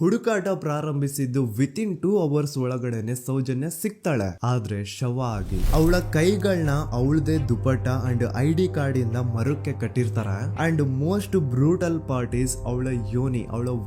ಹುಡುಕಾಟ ಪ್ರಾರಂಭಿಸಿದ್ದು within 2 hours ಒಳಗಡೆನೆ ಸೌಜನ್ಯ ಸಿಗ್ತಾಳೆ. ಆದ್ರೆ ಶವ ಆಗಿ ಅವಳ ಕೈಗಳನ್ನ ಅವಳದೇ ದುಪಟ್ಟ ಅಂಡ್ ID ಕಾರ್ಡ್ ಇಂದ ಮರಕ್ಕೆ ಕಟ್ಟಿರ್ತಾರೆ. And most brutal part is ಅವಳ ಯೋನಿ, ಅವಳ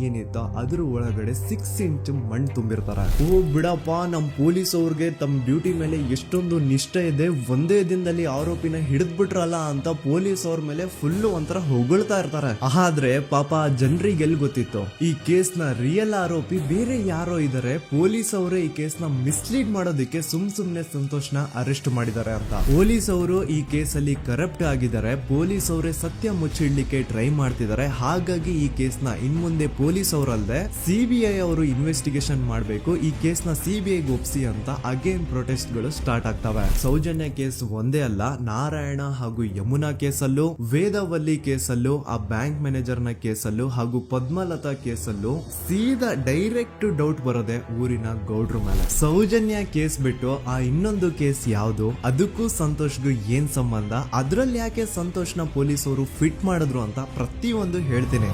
ಏನಿತ್ತು ಅದ್ರ ಒಳಗಡೆ 6 ಇಂಚ್ ಮಣ್ಣು ತುಂಬಿರ್ತಾರೆ. ಓ ಬಿಡಪ್ಪ, ನಮ್ ಪೊಲೀಸ್ ಅವ್ರಿಗೆ ತಮ್ಮ ಡ್ಯೂಟಿ ಮೇಲೆ ಎಷ್ಟೊಂದು ನಿಷ್ಠೆ ಇದೆ, ಒಂದೇ ದಿನದಲ್ಲಿ ಆರೋಪಿನ ಹಿಡಿದ್ಬಿಟ್ರಲ್ಲ ಅಂತ ಪೊಲೀಸ್ ಅವ್ರ ಮೇಲೆ ಫುಲ್ ಒಂಥರ ಹೊಗಳ್ತಾ ಇರ್ತಾರೆ. ಆದ್ರೆ ಪಾಪ ಜನರಿಗೆ ಎಲ್ಲಿ ಗೊತ್ತಿತ್ತು ಈ ಕೇಸ್ ನ ರಿಯಲ್ ಆರೋಪಿ ಬೇರೆ ಯಾರೋ ಇದಾರೆ, ಪೊಲೀಸ್ ಅವರೇ ಈ ಕೇಸ್ ನ ಮಿಸ್ಲೀಡ್ ಮಾಡೋದಕ್ಕೆ ಸುಮ್ನೆ ಸಂತೋಷ್ನ ಅರೆಸ್ಟ್ ಮಾಡಿದ್ದಾರೆ ಅಂತ. ಪೊಲೀಸ್ ಅವರು ಈ ಕೇಸ್ ಅಲ್ಲಿ ಕರಪ್ಟ್ ಆಗಿದ್ದಾರೆ, ಪೊಲೀಸ್ ಅವರೇ ಸತ್ಯ ಮುಚ್ಚಿಡ್ಲಿಕ್ಕೆ ಟ್ರೈ ಮಾಡ್ತಿದ್ದಾರೆ. ಹಾಗಾಗಿ ಈ ಕೇಸ್ ನ ಇನ್ಮುಂದೆ ಪೊಲೀಸ್ ಅವರಲ್ಲದೆ CBI ಅವರು ಇನ್ವೆಸ್ಟಿಗೇಷನ್ ಮಾಡಬೇಕು, ಈ ಕೇಸ್ ನ CBI ಒಪ್ಸಿ ಅಂತ ಅಗೇನ್ ಪ್ರೊಟೆಸ್ಟ್ ಗಳು ಸ್ಟಾರ್ಟ್ ಆಗ್ತವೆ. ಸೌಜನ್ಯ ಕೇಸ್ ಒಂದೇ ಅಲ್ಲ, ನಾರಾಯಣ ಹಾಗೂ ಯಮುನಾ ಕೇಸಲ್ಲೂ, ವೇದವಲ್ಲಿ ಕೇಸಲ್ಲೂ, ಆ ಬ್ಯಾಂಕ್ ಮ್ಯಾನೇಜರ್ ನ ಕೇಸಲ್ಲೂ ಹಾಗೂ ಪದ್ಮಲತಾ ಕೇಸಲ್ಲೂ ಸೀದಾ ಡೈರೆಕ್ಟ್ ಡೌಟ್ ಬರೋದೆ ಊರಿನ ಗೌಡ್ರ ಮೇಲೆ. ಸೌಜನ್ಯ ಕೇಸ್ ಬಿಟ್ಟು ಆ ಇನ್ನೊಂದು ಕೇಸ್ ಯಾವುದು, ಅದಕ್ಕೂ ಸಂತೋಷ್ಗೂ ಏನ್ ಸಂಬಂಧ, ಅದ್ರಲ್ಲಿ ಯಾಕೆ ಸಂತೋಷ್ನ ಪೊಲೀಸ್ ಅವರು ಫಿಟ್ ಮಾಡಿದ್ರು ಅಂತ ಪ್ರತಿಯೊಂದು ಹೇಳ್ತೀನಿ.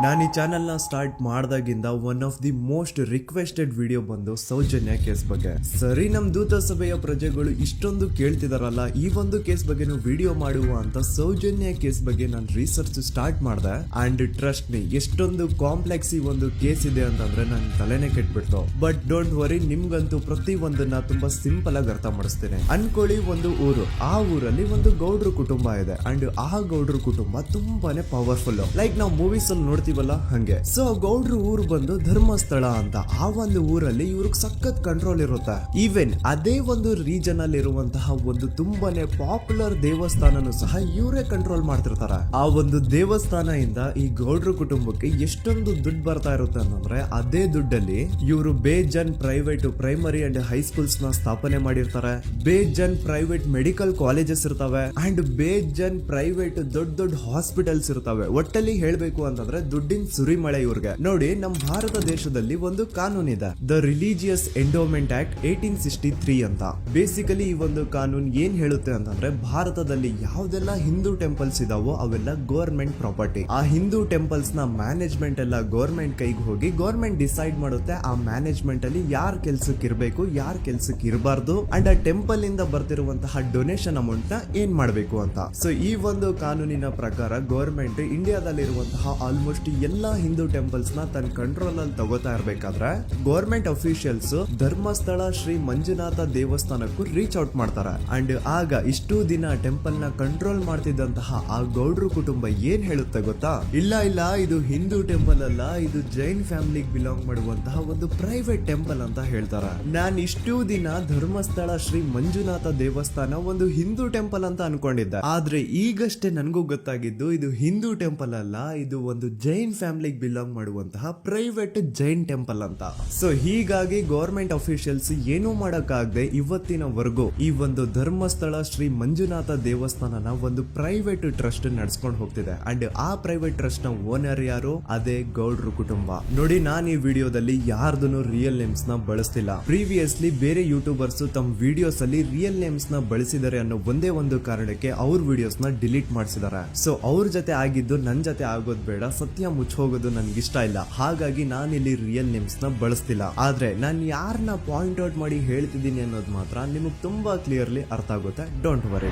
ನಾನು ಈ ಚಾನೆಲ್ ನ ಸ್ಟಾರ್ಟ್ ಮಾಡ್ದಾಗಿಂದ one of the most requested video ಬಂದು ಸೌಜನ್ಯ ಕೇಸ್ ಬಗ್ಗೆ. ಸರಿ, ನಮ್ ದೂತ ಸಭೆಯ ಪ್ರಜೆಗಳು ಇಷ್ಟೊಂದು ಕೇಳ್ತಿದಾರಲ್ಲ, ಈ ಒಂದು ಕೇಸ್ ಬಗ್ಗೆ ವಿಡಿಯೋ ಮಾಡುವ ಅಂತ ಸೌಜನ್ಯ ಕೇಸ್ ಬಗ್ಗೆ ನಾನು ರಿಸರ್ಚ್ ಸ್ಟಾರ್ಟ್ ಮಾಡ್ದೆ. ಅಂಡ್ ಟ್ರಸ್ಟ್ ಮೀ, ಎಷ್ಟೊಂದು ಕಾಂಪ್ಲೆಕ್ಸ್ ಈ ಒಂದು ಕೇಸ್ ಇದೆ ಅಂತಂದ್ರೆ ನನ್ ತಲೆನೇ ಕೆಟ್ಬಿಡ್ತು. ಬಟ್ ಡೋಂಟ್ ವರಿ, ನಿಮ್ಗಂತೂ ಪ್ರತಿ ಒಂದನ್ನ ತುಂಬಾ ಸಿಂಪಲ್ ಆಗಿ ಅರ್ಥ ಮಾಡಿಸ್ತೇನೆ. ಅನ್ಕೊಳ್ಳಿ, ಒಂದು ಊರು, ಆ ಊರಲ್ಲಿ ಒಂದು ಗೌಡ್ರ ಕುಟುಂಬ ಇದೆ. ಅಂಡ್ ಆ ಗೌಡ್ರ ಕುಟುಂಬ ತುಂಬಾನೇ ಪವರ್ಫುಲ್, ಲೈಕ್ ನಾವು ಮೂವೀಸ್ ಅಲ್ಲಿ ನೋಡ್ತೀವಲ್ಲ ಹಂಗೆ. ಸೊ ಗೌಡ್ರು ಊರು ಬಂದು ಧರ್ಮಸ್ಥಳ ಅಂತ. ಆ ಒಂದು ಊರಲ್ಲಿ ಇವ್ರಿಗೆ ಸಖತ್ ಕಂಟ್ರೋಲ್ ಇರುತ್ತೆ. ಈವನ್ ಅದೇ ಒಂದು ರೀಜನ್ ಅಲ್ಲಿ ಇರುವಂತಹ ಒಂದು ತುಂಬಾನೇ ಪಾಪ್ಯುಲರ್ ದೇವಸ್ಥಾನನು ಸಹ ಇವರೇ ಕಂಟ್ರೋಲ್ ಮಾಡ್ತಿರ್ತಾರೆ. ಆ ಒಂದು ದೇವಸ್ಥಾನ ಇಂದ ಈ ಗೌಡ್ರ ಕುಟುಂಬಕ್ಕೆ ಎಷ್ಟೊಂದು ದುಡ್ಡು ಬರ್ತಾ ಇರುತ್ತೆ ಅಂತಂದ್ರೆ, ಅದೇ ದುಡ್ಡಲ್ಲಿ ಇವರು ಬೇಜನ್ ಪ್ರೈವೇಟ್ ಪ್ರೈಮರಿ ಅಂಡ್ ಹೈಸ್ಕೂಲ್ಸ್ ನ ಸ್ಥಾಪನೆ ಮಾಡಿರ್ತಾರೆ, ಬೇಜನ್ ಪ್ರೈವೇಟ್ ಮೆಡಿಕಲ್ ಕಾಲೇಜಸ್ ಇರ್ತವೆ, ಅಂಡ್ ಬೇಜನ್ ಪ್ರೈವೇಟ್ ದೊಡ್ಡ ಹಾಸ್ಪಿಟಲ್ಸ್ ಇರ್ತವೆ. ಒಟ್ಟಲ್ಲಿ ಹೇಳ್ಬೇಕು ಅಂತಂದ್ರೆ ದುಡ್ಡಿನ ಸುರಿಮಳೆ ಇವ್ರಿಗೆ. ನೋಡಿ, ನಮ್ಮ ಭಾರತ ದೇಶದಲ್ಲಿ ಒಂದು ಕಾನೂನಿದೆ, ದ ರಿಲಿಜಿಯಸ್ ಎಂಡೋಮೆಂಟ್ ಆಕ್ಟ್ 1863 ಅಂತ. ಬೇಸಿಕಲಿ ಈ ಒಂದು ಕಾನೂನು ಏನ್ ಹೇಳುತ್ತೆ ಅಂತಂದ್ರೆ, ಭಾರತದಲ್ಲಿ ಯಾವ್ದೆಲ್ಲ ಹಿಂದೂ ಟೆಂಪಲ್ಸ್ ಇದಾವೋ ಅವೆಲ್ಲ ಗವರ್ಮೆಂಟ್ ಪ್ರಾಪರ್ಟಿ. ಆ ಹಿಂದೂ ಟೆಂಪಲ್ಸ್ ನ ಮ್ಯಾನೇಜ್ಮೆಂಟ್ ಎಲ್ಲ ಗವರ್ಮೆಂಟ್ ಕೈಗೆ ಹೋಗಿ ಗವರ್ಮೆಂಟ್ ಡಿಸೈಡ್ ಮಾಡುತ್ತೆ ಆ ಮ್ಯಾನೇಜ್ಮೆಂಟ್ ಅಲ್ಲಿ ಯಾರ್ ಕೆಲ್ಸಕ್ಕೆ ಇರಬೇಕು, ಯಾರ್ ಕೆಲ್ಸಕ್ಕೆ ಇರಬಾರ್ದು, ಅಂಡ್ ಆ ಟೆಂಪಲ್ ಇಂದ ಬರ್ತಿರುವಂತಹ ಡೊನೇಷನ್ ಅಮೌಂಟ್ ನ ಏನ್ ಮಾಡಬೇಕು ಅಂತ. ಸೊ ಈ ಒಂದು ಕಾನೂನಿನ ಪ್ರಕಾರ ಗವರ್ಮೆಂಟ್ ಇಂಡಿಯಾದಲ್ಲಿರುವಂತಹ ಆಲ್ಮೋಸ್ಟ್ ಎಲ್ಲಾ ಹಿಂದೂ ಟೆಂಪಲ್ಸ್ ನ ತನ್ನ ಕಂಟ್ರೋಲ್ ಅಲ್ಲಿ ತಗೋತಾ ಇರ್ಬೇಕಾದ್ರೆ ಗವರ್ಮೆಂಟ್ ಅಫಿಷಿಯಲ್ಸ್ ಧರ್ಮಸ್ಥಳ ಶ್ರೀ ಮಂಜುನಾಥ ದೇವಸ್ಥಾನಕ್ಕೂ ರೀಚ್ ಔಟ್ ಮಾಡ್ತಾರೆ. ಅಂಡ್ ಆಗ ಇಷ್ಟು ದಿನ ಟೆಂಪಲ್ ನ ಕಂಟ್ರೋಲ್ ಮಾಡ್ತಿದ್ದಂತಹ ಆ ಗೌಡ್ರ ಕುಟುಂಬ ಏನ್ ಹೇಳುತ್ತೆ ಗೊತ್ತಾ, ಇಲ್ಲ ಇದು ಹಿಂದೂ ಟೆಂಪಲ್ ಅಲ್ಲ, ಇದು ಜೈನ್ ಫ್ಯಾಮಿಲಿಗೆ ಬಿಲಾಂಗ್ ಮಾಡುವಂತಹ ಒಂದು ಪ್ರೈವೇಟ್ ಟೆಂಪಲ್ ಅಂತ ಹೇಳ್ತಾರೆ. ನಾನು ಇಷ್ಟು ದಿನ ಧರ್ಮಸ್ಥಳ ಶ್ರೀ ಮಂಜುನಾಥ ದೇವಸ್ಥಾನ ಒಂದು ಹಿಂದೂ ಟೆಂಪಲ್ ಅಂತ ಅನ್ಕೊಂಡಿದ್ದೆ. ಆದ್ರೆ ಈಗಷ್ಟೇ ನನಗೂ ಗೊತ್ತಾಗಿದ್ದು ಇದು ಹಿಂದೂ ಟೆಂಪಲ್ ಅಲ್ಲ, ಇದು ಒಂದು ಜೈನ್ ಫ್ಯಾಮಿಲಿಗೆ ಬಿಲಾಂಗ್ ಮಾಡುವಂತಹ ಪ್ರೈವೇಟ್ ಜೈನ್ ಟೆಂಪಲ್ ಅಂತ. ಸೊ ಹೀಗಾಗಿ ಗವರ್ಮೆಂಟ್ ಅಫಿಷಿಯಲ್ಸ್ ಏನೂ ಮಾಡಕ್ಕಾಗದೆ ಇವತ್ತಿನವರೆಗೂ ಈ ಒಂದು ಧರ್ಮಸ್ಥಳ ಶ್ರೀ ಮಂಜುನಾಥ ದೇವಸ್ಥಾನನ ಒಂದು ಪ್ರೈವೇಟ್ ಟ್ರಸ್ಟ್ ನಡೆಸ್ಕೊಂಡು ಹೋಗ್ತಿದೆ. ಅಂಡ್ ಆ ಪ್ರೈವೇಟ್ ಟ್ರಸ್ಟ್ ನ ಓನರ್ ಯಾರು, ಅದೇ ಗೌಡ್ರ ಕುಟುಂಬ. ನೋಡಿ, ನಾನು ಈ ವಿಡಿಯೋದಲ್ಲಿ ಯಾರ್ದನ್ನು ರಿಯಲ್ ನೇಮ್ಸ್ ನ ಬಳಸ್ತಿಲ್ಲ. ಪ್ರೀವಿಯಸ್ಲಿ ಬೇರೆ ಯೂಟ್ಯೂಬರ್ಸ್ ತಮ್ಮ ವಿಡಿಯೋಸ್ ಅಲ್ಲಿ ರಿಯಲ್ ನೇಮ್ಸ್ ನ ಬಳಸಿದ್ದಾರೆ ಅನ್ನೋ ಒಂದೇ ಒಂದು ಕಾರಣಕ್ಕೆ ಅವ್ರ ವಿಡಿಯೋಸ್ ನ ಡಿಲೀಟ್ ಮಾಡಿಸಿದ್ದಾರೆ. ಸೊ ಅವ್ರ ಜೊತೆ ಆಗಿದ್ದು ನನ್ ಜೊತೆ ಆಗೋದ್ ಬೇಡ, ಸತ್ಯ ಮುಚ್ಚೋಗೋದು ನನ್ಗಿಷ್ಟ ಇಲ್ಲ. ಹಾಗಾಗಿ ನಾನಿಲ್ಲಿ ರಿಯಲ್ ನೇಮ್ಸ್ ನ ಬಳಸ್ತಿಲ್ಲ. ಆದ್ರೆ ನಾನು ಯಾರನ್ನ ಪಾಯಿಂಟ್ ಔಟ್ ಮಾಡಿ ಹೇಳ್ತಿದ್ದೀನಿ ಅನ್ನೋದು ಮಾತ್ರ ನಿಮಗೆ ತುಂಬಾ ಕ್ಲಿಯರ್ಲಿ ಅರ್ಥ ಆಗುತ್ತೆ. Don't worry.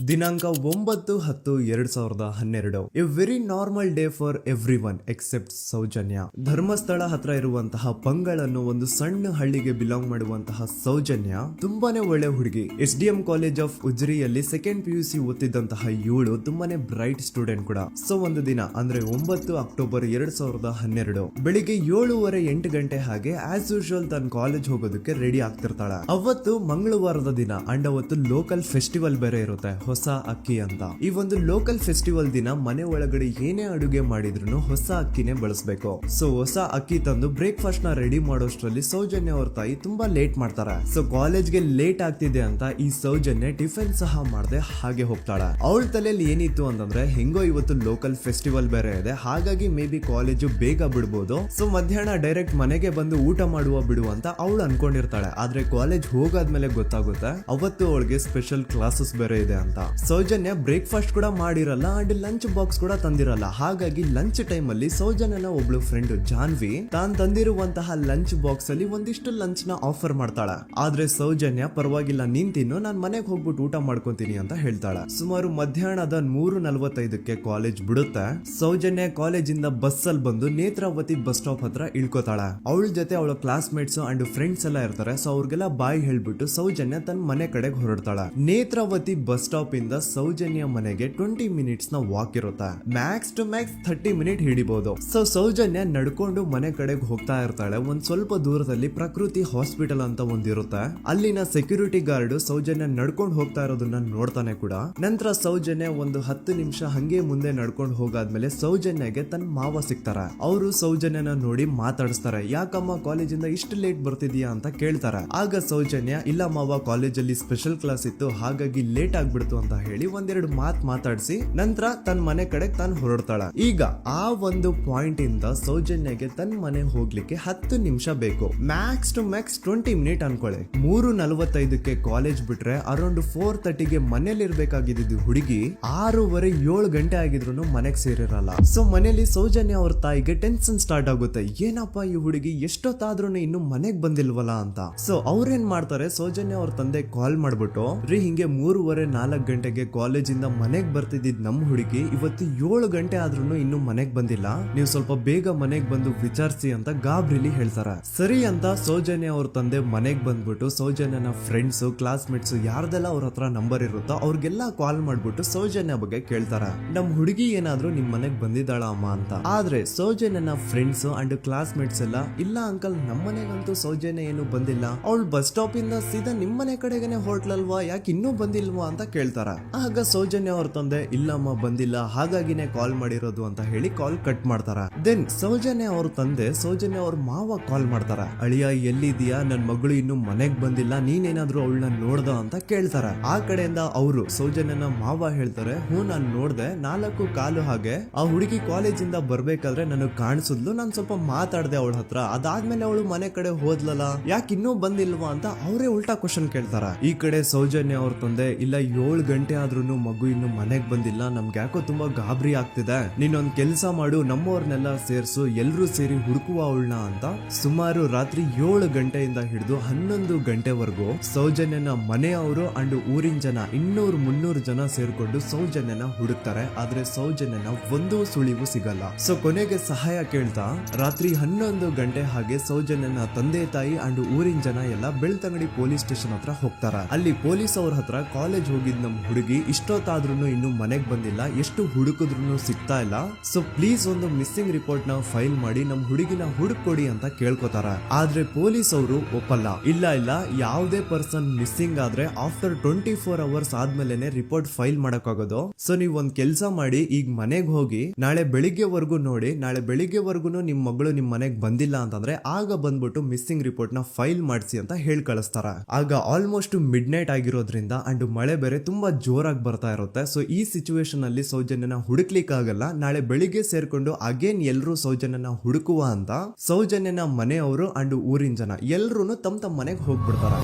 ದಿನಾಂಕ 9/10/2012. A very normal day for every one except Soujanya. Dharmasthala ಹತ್ರ ಇರುವಂತಹ ಪಂಗಳ್ ಅನ್ನೋ ಒಂದು ಸಣ್ಣ ಹಳ್ಳಿಗೆ ಬಿಲಾಂಗ್ ಮಾಡುವಂತಹ ಸೌಜನ್ಯ ತುಂಬಾನೇ ಒಳ್ಳೆ ಹುಡುಗಿ. SDM ಕಾಲೇಜ್ ಆಫ್ ಉಜ್ರಿಯಲ್ಲಿ 2nd PUC ಓದ್ತಿದ್ದಂತಹ ಇವಳು ತುಂಬಾನೇ ಬ್ರೈಟ್ ಸ್ಟೂಡೆಂಟ್ ಕೂಡ. ಸೊ ಒಂದು ದಿನ ಅಂದ್ರೆ 9 ಅಕ್ಟೋಬರ್ 2012 ಬೆಳಿಗ್ಗೆ 7:30-8 ಗಂಟೆ ಹಾಗೆ ಆಸ್ ಯೂಶುವಲ್ ತನ್ನ ಕಾಲೇಜ್ ಹೋಗೋದಕ್ಕೆ ರೆಡಿ ಆಗ್ತಿರ್ತಾಳೆ. ಅವತ್ತು ಮಂಗಳವಾರದ ದಿನ ಅಂಡ್ ಅವತ್ತು ಲೋಕಲ್ ಫೆಸ್ಟಿವಲ್ ಬೇರೆ ಇರುತ್ತೆ, ಹೊಸ ಅಕ್ಕಿ ಅಂತ. ಈ ಒಂದು ಲೋಕಲ್ ಫೆಸ್ಟಿವಲ್ ದಿನ ಮನೆ ಒಳಗಡೆ ಏನೇ ಅಡುಗೆ ಮಾಡಿದ್ರು ಹೊಸ ಅಕ್ಕಿನೇ ಬಳಸಬೇಕು. ಸೊ ಹೊಸ ಅಕ್ಕಿ ತಂದು ಬ್ರೇಕ್ಫಾಸ್ಟ್ ನ ರೆಡಿ ಮಾಡೋಷ್ಟ್ರಲ್ಲಿ ಸೌಜನ್ಯ ಅವ್ರ ತಾಯಿ ತುಂಬಾ ಲೇಟ್ ಮಾಡ್ತಾರೆ. ಸೊ ಕಾಲೇಜ್ಗೆ ಲೇಟ್ ಆಗ್ತಿದೆ ಅಂತ ಈ ಸೌಜನ್ಯ ಟಿಫಿನ್ ಸಹ ಮಾಡದೆ ಹಾಗೆ ಹೋಗ್ತಾಳೆ. ಅವಳ ತಲೆಯಲ್ಲಿ ಏನಿತ್ತು ಅಂತಂದ್ರೆ, ಹೆಂಗೋ ಇವತ್ತು ಲೋಕಲ್ ಫೆಸ್ಟಿವಲ್ ಬೇರೆ ಇದೆ, ಹಾಗಾಗಿ ಮೇ ಬಿ ಕಾಲೇಜು ಬೇಗ ಬಿಡ್ಬೋದು, ಸೊ ಮಧ್ಯಾಹ್ನ ಡೈರೆಕ್ಟ್ ಮನೆಗೆ ಬಂದು ಊಟ ಮಾಡುವ ಬಿಡು ಅಂತ ಅವಳು ಅನ್ಕೊಂಡಿರ್ತಾಳೆ. ಆದ್ರೆ ಕಾಲೇಜ್ ಹೋಗಾದ್ಮೇಲೆ ಗೊತ್ತಾಗುತ್ತೆ ಅವತ್ತು ಅವಳಿಗೆ ಸ್ಪೆಷಲ್ ಕ್ಲಾಸಸ್ ಬೇರೆ ಇದೆ ಅಂತ. ಸೌಜನ್ಯ ಬ್ರೇಕ್ಫಾಸ್ಟ್ ಕೂಡ ಮಾಡಿರಲ್ಲ ಅಂಡ್ ಲಂಚ್ ಬಾಕ್ಸ್ ಕೂಡ ತಂದಿರಲ್ಲ. ಹಾಗಾಗಿ ಲಂಚ್ ಟೈಮ್ ಅಲ್ಲಿ ಸೌಜನ್ಯನ ಒಬ್ಳು ಫ್ರೆಂಡ್ ಜಾನ್ವಿ ತಾನ್ ತಂದಿರುವಂತಹ ಲಂಚ್ ಬಾಕ್ಸ್ ಅಲ್ಲಿ ಒಂದಿಷ್ಟು ಲಂಚ್ ನ ಆಫರ್ ಮಾಡ್ತಾಳ. ಆದ್ರೆ ಸೌಜನ್ಯ ಪರವಾಗಿಲ್ಲ ನೀನ್ ತಿನ್ನು, ನಾನ್ ಮನೆಗೆ ಹೋಗ್ಬಿಟ್ಟು ಊಟ ಮಾಡ್ಕೊಂತೀನಿ ಅಂತ ಹೇಳ್ತಾಳ. ಸುಮಾರು ಮಧ್ಯಾಹ್ನದ 3:45ಕ್ಕೆ ಕಾಲೇಜ್ ಬಿಡುತ್ತೆ. ಸೌಜನ್ಯ ಕಾಲೇಜ್ ಇಂದ ಬಸ್ ಅಲ್ಲಿ ಬಂದು ನೇತ್ರಾವತಿ ಬಸ್ ಸ್ಟಾಪ್ ಹತ್ರ ಇಳ್ಕೋತಾಳ. ಅವಳ ಜೊತೆ ಅವಳ ಕ್ಲಾಸ್ ಮೇಟ್ಸ್ ಅಂಡ್ ಫ್ರೆಂಡ್ಸ್ ಎಲ್ಲ ಇರ್ತಾರೆ. ಸೊ ಅವ್ರಿಗೆಲ್ಲ ಬಾಯ್ ಹೇಳ್ಬಿಟ್ಟು ಸೌಜನ್ಯ ತನ್ನ ಮನೆ ಕಡೆಗೆ ಹೊರಡ್ತಾಳ. ನೇತ್ರಾವತಿ ಬಸ್ ಸ್ಟಾಪ್ ಇಂದ ಸೌಜನ್ಯ ಮನೆಗೆ 20 ಮಿನಿಟ್ಸ್ ನ ವಾಕ್ ಇರುತ್ತೆ. ಮ್ಯಾಕ್ಸ್ ಟು ಮ್ಯಾಕ್ಸ್ 30 ಮಿನಿಟ್ ಹಿಡಿಬಹುದು. ಸೊ ಸೌಜನ್ಯ ನಡ್ಕೊಂಡು ಮನೆ ಕಡೆಗೆ ಹೋಗ್ತಾ ಇರ್ತಾಳೆ. ಒಂದ್ ಸ್ವಲ್ಪ ದೂರದಲ್ಲಿ ಪ್ರಕೃತಿ ಹಾಸ್ಪಿಟಲ್ ಅಂತ ಒಂದಿರುತ್ತೆ. ಅಲ್ಲಿನ ಸೆಕ್ಯೂರಿಟಿ ಗಾರ್ಡ್ ಸೌಜನ್ಯ ನಡ್ಕೊಂಡು ಹೋಗ್ತಾ ಇರೋದನ್ನ ನೋಡ್ತಾನೆ ಕೂಡ. ನಂತರ ಸೌಜನ್ಯ ಒಂದು 10 ನಿಮಿಷ ಹಂಗೆ ಮುಂದೆ ನಡ್ಕೊಂಡು ಹೋಗಾದ್ಮೇಲೆ ಸೌಜನ್ಯಗೆ ತನ್ನ ಮಾವ ಸಿಗ್ತಾರ. ಅವರು ಸೌಜನ್ಯನ ನೋಡಿ ಮಾತಾಡಿಸ್ತಾರೆ. ಯಾಕಮ್ಮ ಕಾಲೇಜಿಂದ ಇಷ್ಟು ಲೇಟ್ ಬರ್ತಿದೀಯಾ ಅಂತ ಕೇಳ್ತಾರೆ. ಆಗ ಸೌಜನ್ಯ ಇಲ್ಲ ಮಾವ, ಕಾಲೇಜಲ್ಲಿ ಸ್ಪೆಷಲ್ ಕ್ಲಾಸ್ ಇತ್ತು ಹಾಗಾಗಿ ಲೇಟ್ ಆಗ್ಬಿಡ್ತು ಅಂತ ಹೇಳಿ ಒಂದೆರಡು ಮಾತಾಡಿಸಿ ನಂತರ ತನ್ನ ಮನೆ ಕಡೆ ತಾನು ಹೊರಡ್ತಾಳ. ಈಗ ಆ ಒಂದು ಪಾಯಿಂಟ್ ಇಂದ ಸೌಜನ್ಯಗೆ ತನ್ನ ಮನೆ ಹೋಗ್ಲಿಕ್ಕೆ 10 ನಿಮಿಷ ಬೇಕು. ಮ್ಯಾಕ್ಸ್ ಟು ಮ್ಯಾಕ್ಸ್ 20 ಮಿನಿಟ್ ಅನ್ಕೊಳ್ಳಿ. 3:45ಕ್ಕೆ ಕಾಲೇಜ್ ಬಿಟ್ರೆ ಅರೌಂಡ್ 4:30ಗೆ ಮನೇಲಿ ಇರ್ಬೇಕಾಗಿದ್ದು ಹುಡುಗಿ 6:30-7 ಗಂಟೆ ಆಗಿದ್ರು ಮನೆಗೆ ಸೇರಿರಲ್ಲ. ಸೊ ಮನೇಲಿ ಸೌಜನ್ಯ ಅವ್ರ ತಾಯಿಗೆ ಟೆನ್ಷನ್ ಸ್ಟಾರ್ಟ್ ಆಗುತ್ತೆ. ಏನಪ್ಪಾ ಈ ಹುಡುಗಿ ಎಷ್ಟೊತ್ತಾದ್ರೂ ಇನ್ನು ಮನೆಗ್ ಬಂದಿಲ್ವಲ್ಲ ಅಂತ. ಸೊ ಅವ್ರೇನ್ ಮಾಡ್ತಾರೆ, ಸೌಜನ್ಯ ಅವ್ರ ತಂದೆ ಕಾಲ್ ಮಾಡ್ಬಿಟ್ಟು ರೀ ಹಿಂಗೆ 3:30-4 ಗಂಟೆಗೆ ಕಾಲೇಜಿಂದ ಮನೆಗ್ ಬರ್ತಿದ್ದಿದ್ ನಮ್ ಹುಡುಗಿ ಇವತ್ತು 7 ಗಂಟೆ ಆದ್ರೂ ಇನ್ನು ಮನೆಗ್ ಬಂದಿಲ್ಲ, ನೀವು ಸ್ವಲ್ಪ ಬೇಗ ಮನೆಗ್ ಬಂದು ವಿಚಾರಿಸಿ ಅಂತ ಗಾಬ್ರಿಲಿ ಹೇಳ್ತಾರ. ಸರಿ ಅಂತ ಸೌಜನ್ಯ ಅವ್ರ ತಂದೆ ಮನೆಗ್ ಬಂದ್ಬಿಟ್ಟು ಸೌಜನ್ಯನ ಫ್ರೆಂಡ್ಸ್ ಕ್ಲಾಸ್ ಮೇಟ್ಸ್ ಯಾರ್ದೆಲ್ಲ ಅವ್ರ ಹತ್ರ ನಂಬರ್ ಇರುತ್ತೋ ಅವ್ರಿಗೆಲ್ಲ ಕಾಲ್ ಮಾಡ್ಬಿಟ್ಟು ಸೌಜನ್ಯ ಬಗ್ಗೆ ಕೇಳ್ತಾರ. ನಮ್ ಹುಡುಗಿ ಏನಾದ್ರೂ ನಿಮ್ ಮನೆಗ್ ಬಂದಿದ್ದಾಳ ಅಮ್ಮ ಅಂತ. ಆದ್ರೆ ಸೌಜನ್ಯನ ಫ್ರೆಂಡ್ಸ್ ಅಂಡ್ ಕ್ಲಾಸ್ ಮೇಟ್ಸ್ ಎಲ್ಲ ಇಲ್ಲ ಅಂಕಲ್ ನಮ್ಮ ಮನೆಗಂತೂ ಸೌಜನ್ಯ ಏನು ಬಂದಿಲ್ಲ, ಅವಳು ಬಸ್ ಸ್ಟಾಪ್ ಇಂದ ಸೀದಾ ನಿಮ್ ಮನೆ ಕಡೆಗೇನೆ ಹೊರಟ್ಲಲ್ವಾ, ಯಾಕೆ ಇನ್ನೂ ಬಂದಿಲ್ವಾ ಅಂತ ಕೇಳ್ತಾರ. ಆಗ ಸೌಜನ್ಯ ಅವ್ರ ತಂದೆ ಇಲ್ಲಮ್ಮ ಬಂದಿಲ್ಲ ಹಾಗಾಗಿನೇ ಕಾಲ್ ಮಾಡಿರೋದು ಅಂತ ಹೇಳಿ ಕಾಲ್ ಕಟ್ ಮಾಡ್ತಾರ. ದೆನ್ ಸೌಜನ್ಯ ಅವ್ರ ತಂದೆ ಸೌಜನ್ಯ ಅವ್ರ ಮಾವ ಕಾಲ್ ಮಾಡ್ತಾರ. ಅಳಿಯ ಎಲ್ಲಿದ್ಯಾ, ನನ್ ಮಗಳು ಇನ್ನು ಮನೆಗ್ ಬಂದಿಲ್ಲ, ನೀನೇನಾದ್ರೂ ಅವಳನ್ನ ನೋಡ್ದ ಅಂತ ಕೇಳ್ತಾರ. ಆ ಕಡೆಯಿಂದ ಅವರು ಸೌಜನ್ಯನ ಮಾವ ಹೇಳ್ತಾರೆ, ಹ್ಞೂ ನಾನ್ ನೋಡ್ದೆ, 4:15 ಹಾಗೆ ಆ ಹುಡುಗಿ ಕಾಲೇಜಿಂದ ಬರ್ಬೇಕಾದ್ರೆ ನನಗ್ ಕಾಣಿಸಿದ್ಲು, ನಾನ್ ಸ್ವಲ್ಪ ಮಾತಾಡ್ದೆ ಅವಳ ಹತ್ರ, ಅದಾದ್ಮೇಲೆ ಅವಳು ಮನೆ ಕಡೆ ಹೋದ್ಲಲ್ಲ, ಯಾಕೆ ಇನ್ನೂ ಬಂದಿಲ್ವಾ ಅಂತ ಅವರೇ ಉಲ್ಟಾ ಕ್ವಶನ್ ಕೇಳ್ತಾರ. ಈ ಕಡೆ ಸೌಜನ್ಯ ಅವ್ರ ತಂದೆ ಇಲ್ಲ 7 ಗಂಟೆ ಆದ್ರೂ ಮಗು ಇನ್ನು ಮನೆಗ್ ಬಂದಿಲ್ಲ, ನಮ್ಗೆ ಯಾಕೋ ತುಂಬಾ ಗಾಬರಿ ಆಗ್ತಿದೆ, ನೀನೊಂದ್ ಕೆಲ್ಸ ಮಾಡು, ನಮ್ಮವ್ರನ್ನೆಲ್ಲ ಸೇರ್ಸು, ಎಲ್ರೂ ಸೇರಿ ಹುಡುಕುವ ಅವಳನ್ನ ಅಂತ ಸುಮಾರು ರಾತ್ರಿ 7 ಗಂಟೆಯಿಂದ ಹಿಡಿದು 11 ಗಂಟೆವರೆಗೂ ಸೌಜನ್ಯನ ಮನೆಯವರು ಅಂಡ್ ಊರಿನ ಜನ 200-300 ಜನ ಸೇರ್ಕೊಂಡು ಸೌಜನ್ಯನ ಹುಡುಕ್ತಾರೆ. ಆದ್ರೆ ಸೌಜನ್ಯನ ಒಂದು ಸುಳಿವು ಸಿಗಲ್ಲ. ಸೊ ಕೊನೆಗೆ ಸಹಾಯ ಕೇಳ್ತಾ ರಾತ್ರಿ 11 ಗಂಟೆ ಹಾಗೆ ಸೌಜನ್ಯನ ತಂದೆ ತಾಯಿ ಅಂಡ್ ಊರಿನ ಜನ ಎಲ್ಲ ಬೆಳ್ತಂಗಡಿ ಪೊಲೀಸ್ ಸ್ಟೇಷನ್ ಹತ್ರ ಹೋಗ್ತಾರ. ಅಲ್ಲಿ ಪೊಲೀಸ್ ಅವ್ರ ಹತ್ರ ಕಾಲೇಜ್ ಹೋಗಿದ್ ನಮ್ ಹುಡುಗಿ ಇಷ್ಟೊತ್ತಾದ್ರೂ ಇನ್ನು ಮನೆಗ್ ಬಂದಿಲ್ಲ, ಎಷ್ಟು ಹುಡುಕಿದ್ರು ಸಿಗ್ತಾ ಇಲ್ಲ, ಸೊ ಪ್ಲೀಸ್ ಒಂದು ಮಿಸ್ಸಿಂಗ್ ರಿಪೋರ್ಟ್ ನ ಫೈಲ್ ಮಾಡಿ ನಮ್ ಹುಡುಗಿನ ಹುಡುಕೊಡಿ ಅಂತ ಕೇಳ್ಕೊತಾರ. ಆದ್ರೆ ಪೊಲೀಸ್ ಅವರು ಒಪ್ಪಲ್ಲ. ಇಲ್ಲ ಯಾವುದೇ ಪರ್ಸನ್ ಮಿಸ್ಸಿಂಗ್ ಆದ್ರೆ ಆಫ್ಟರ್ 24 ಅವರ್ಸ್ ಆದ್ಮೇಲೆನೆ ರಿಪೋರ್ಟ್ ಫೈಲ್ ಮಾಡಕ್ಕಾಗೋದು. ಸೊ ನೀವ್ ಒಂದ್ ಕೆಲ್ಸ ಮಾಡಿ, ಈಗ ಮನೆಗ್ ಹೋಗಿ ನಾಳೆ ಬೆಳಿಗ್ಗೆವರೆಗೂ ನೋಡಿ, ನಾಳೆ ಬೆಳಿಗ್ಗೆವರೆಗೂ ನಿಮ್ ಮಗಳು ನಿಮ್ ಮನೆಗ್ ಬಂದಿಲ್ಲ ಅಂತಂದ್ರೆ ಆಗ ಬಂದ್ಬಿಟ್ಟು ಮಿಸ್ಸಿಂಗ್ ರಿಪೋರ್ಟ್ ನ ಫೈಲ್ ಮಾಡಿಸಿ ಅಂತ ಹೇಳಿ ಕಳಿಸ್ತಾರ. ಆಗ ಆಲ್ಮೋಸ್ಟ್ ಮಿಡ್ ನೈಟ್ ಆಗಿರೋದ್ರಿಂದ ಅಂಡ್ ಮಳೆ ಬೇರೆ ತುಂಬಾ ಜೋರಾಗಿ ಬರ್ತಾ ಇರುತ್ತೆ. ಸೊ ಈ ಸಿಚುವೇಶನ್ ಅಲ್ಲಿ ಸೌಜನ್ಯನ ಹುಡುಕ್ಲಿಕ್ಕೆ ಆಗಲ್ಲ. ನಾಳೆ ಬೆಳಿಗ್ಗೆ ಸೇರ್ಕೊಂಡು ಅಗೇನ್ ಎಲ್ರು ಸೌಜನ್ಯನ ಹುಡುಕುವ ಅಂತ ಸೌಜನ್ಯನ ಮನೆಯವರು ಅಂಡ್ ಊರಿನ ಜನ ಎಲ್ರು ತಮ್ಮ ಮನೆಗೆ ಹೋಗ್ಬಿಡ್ತಾರ.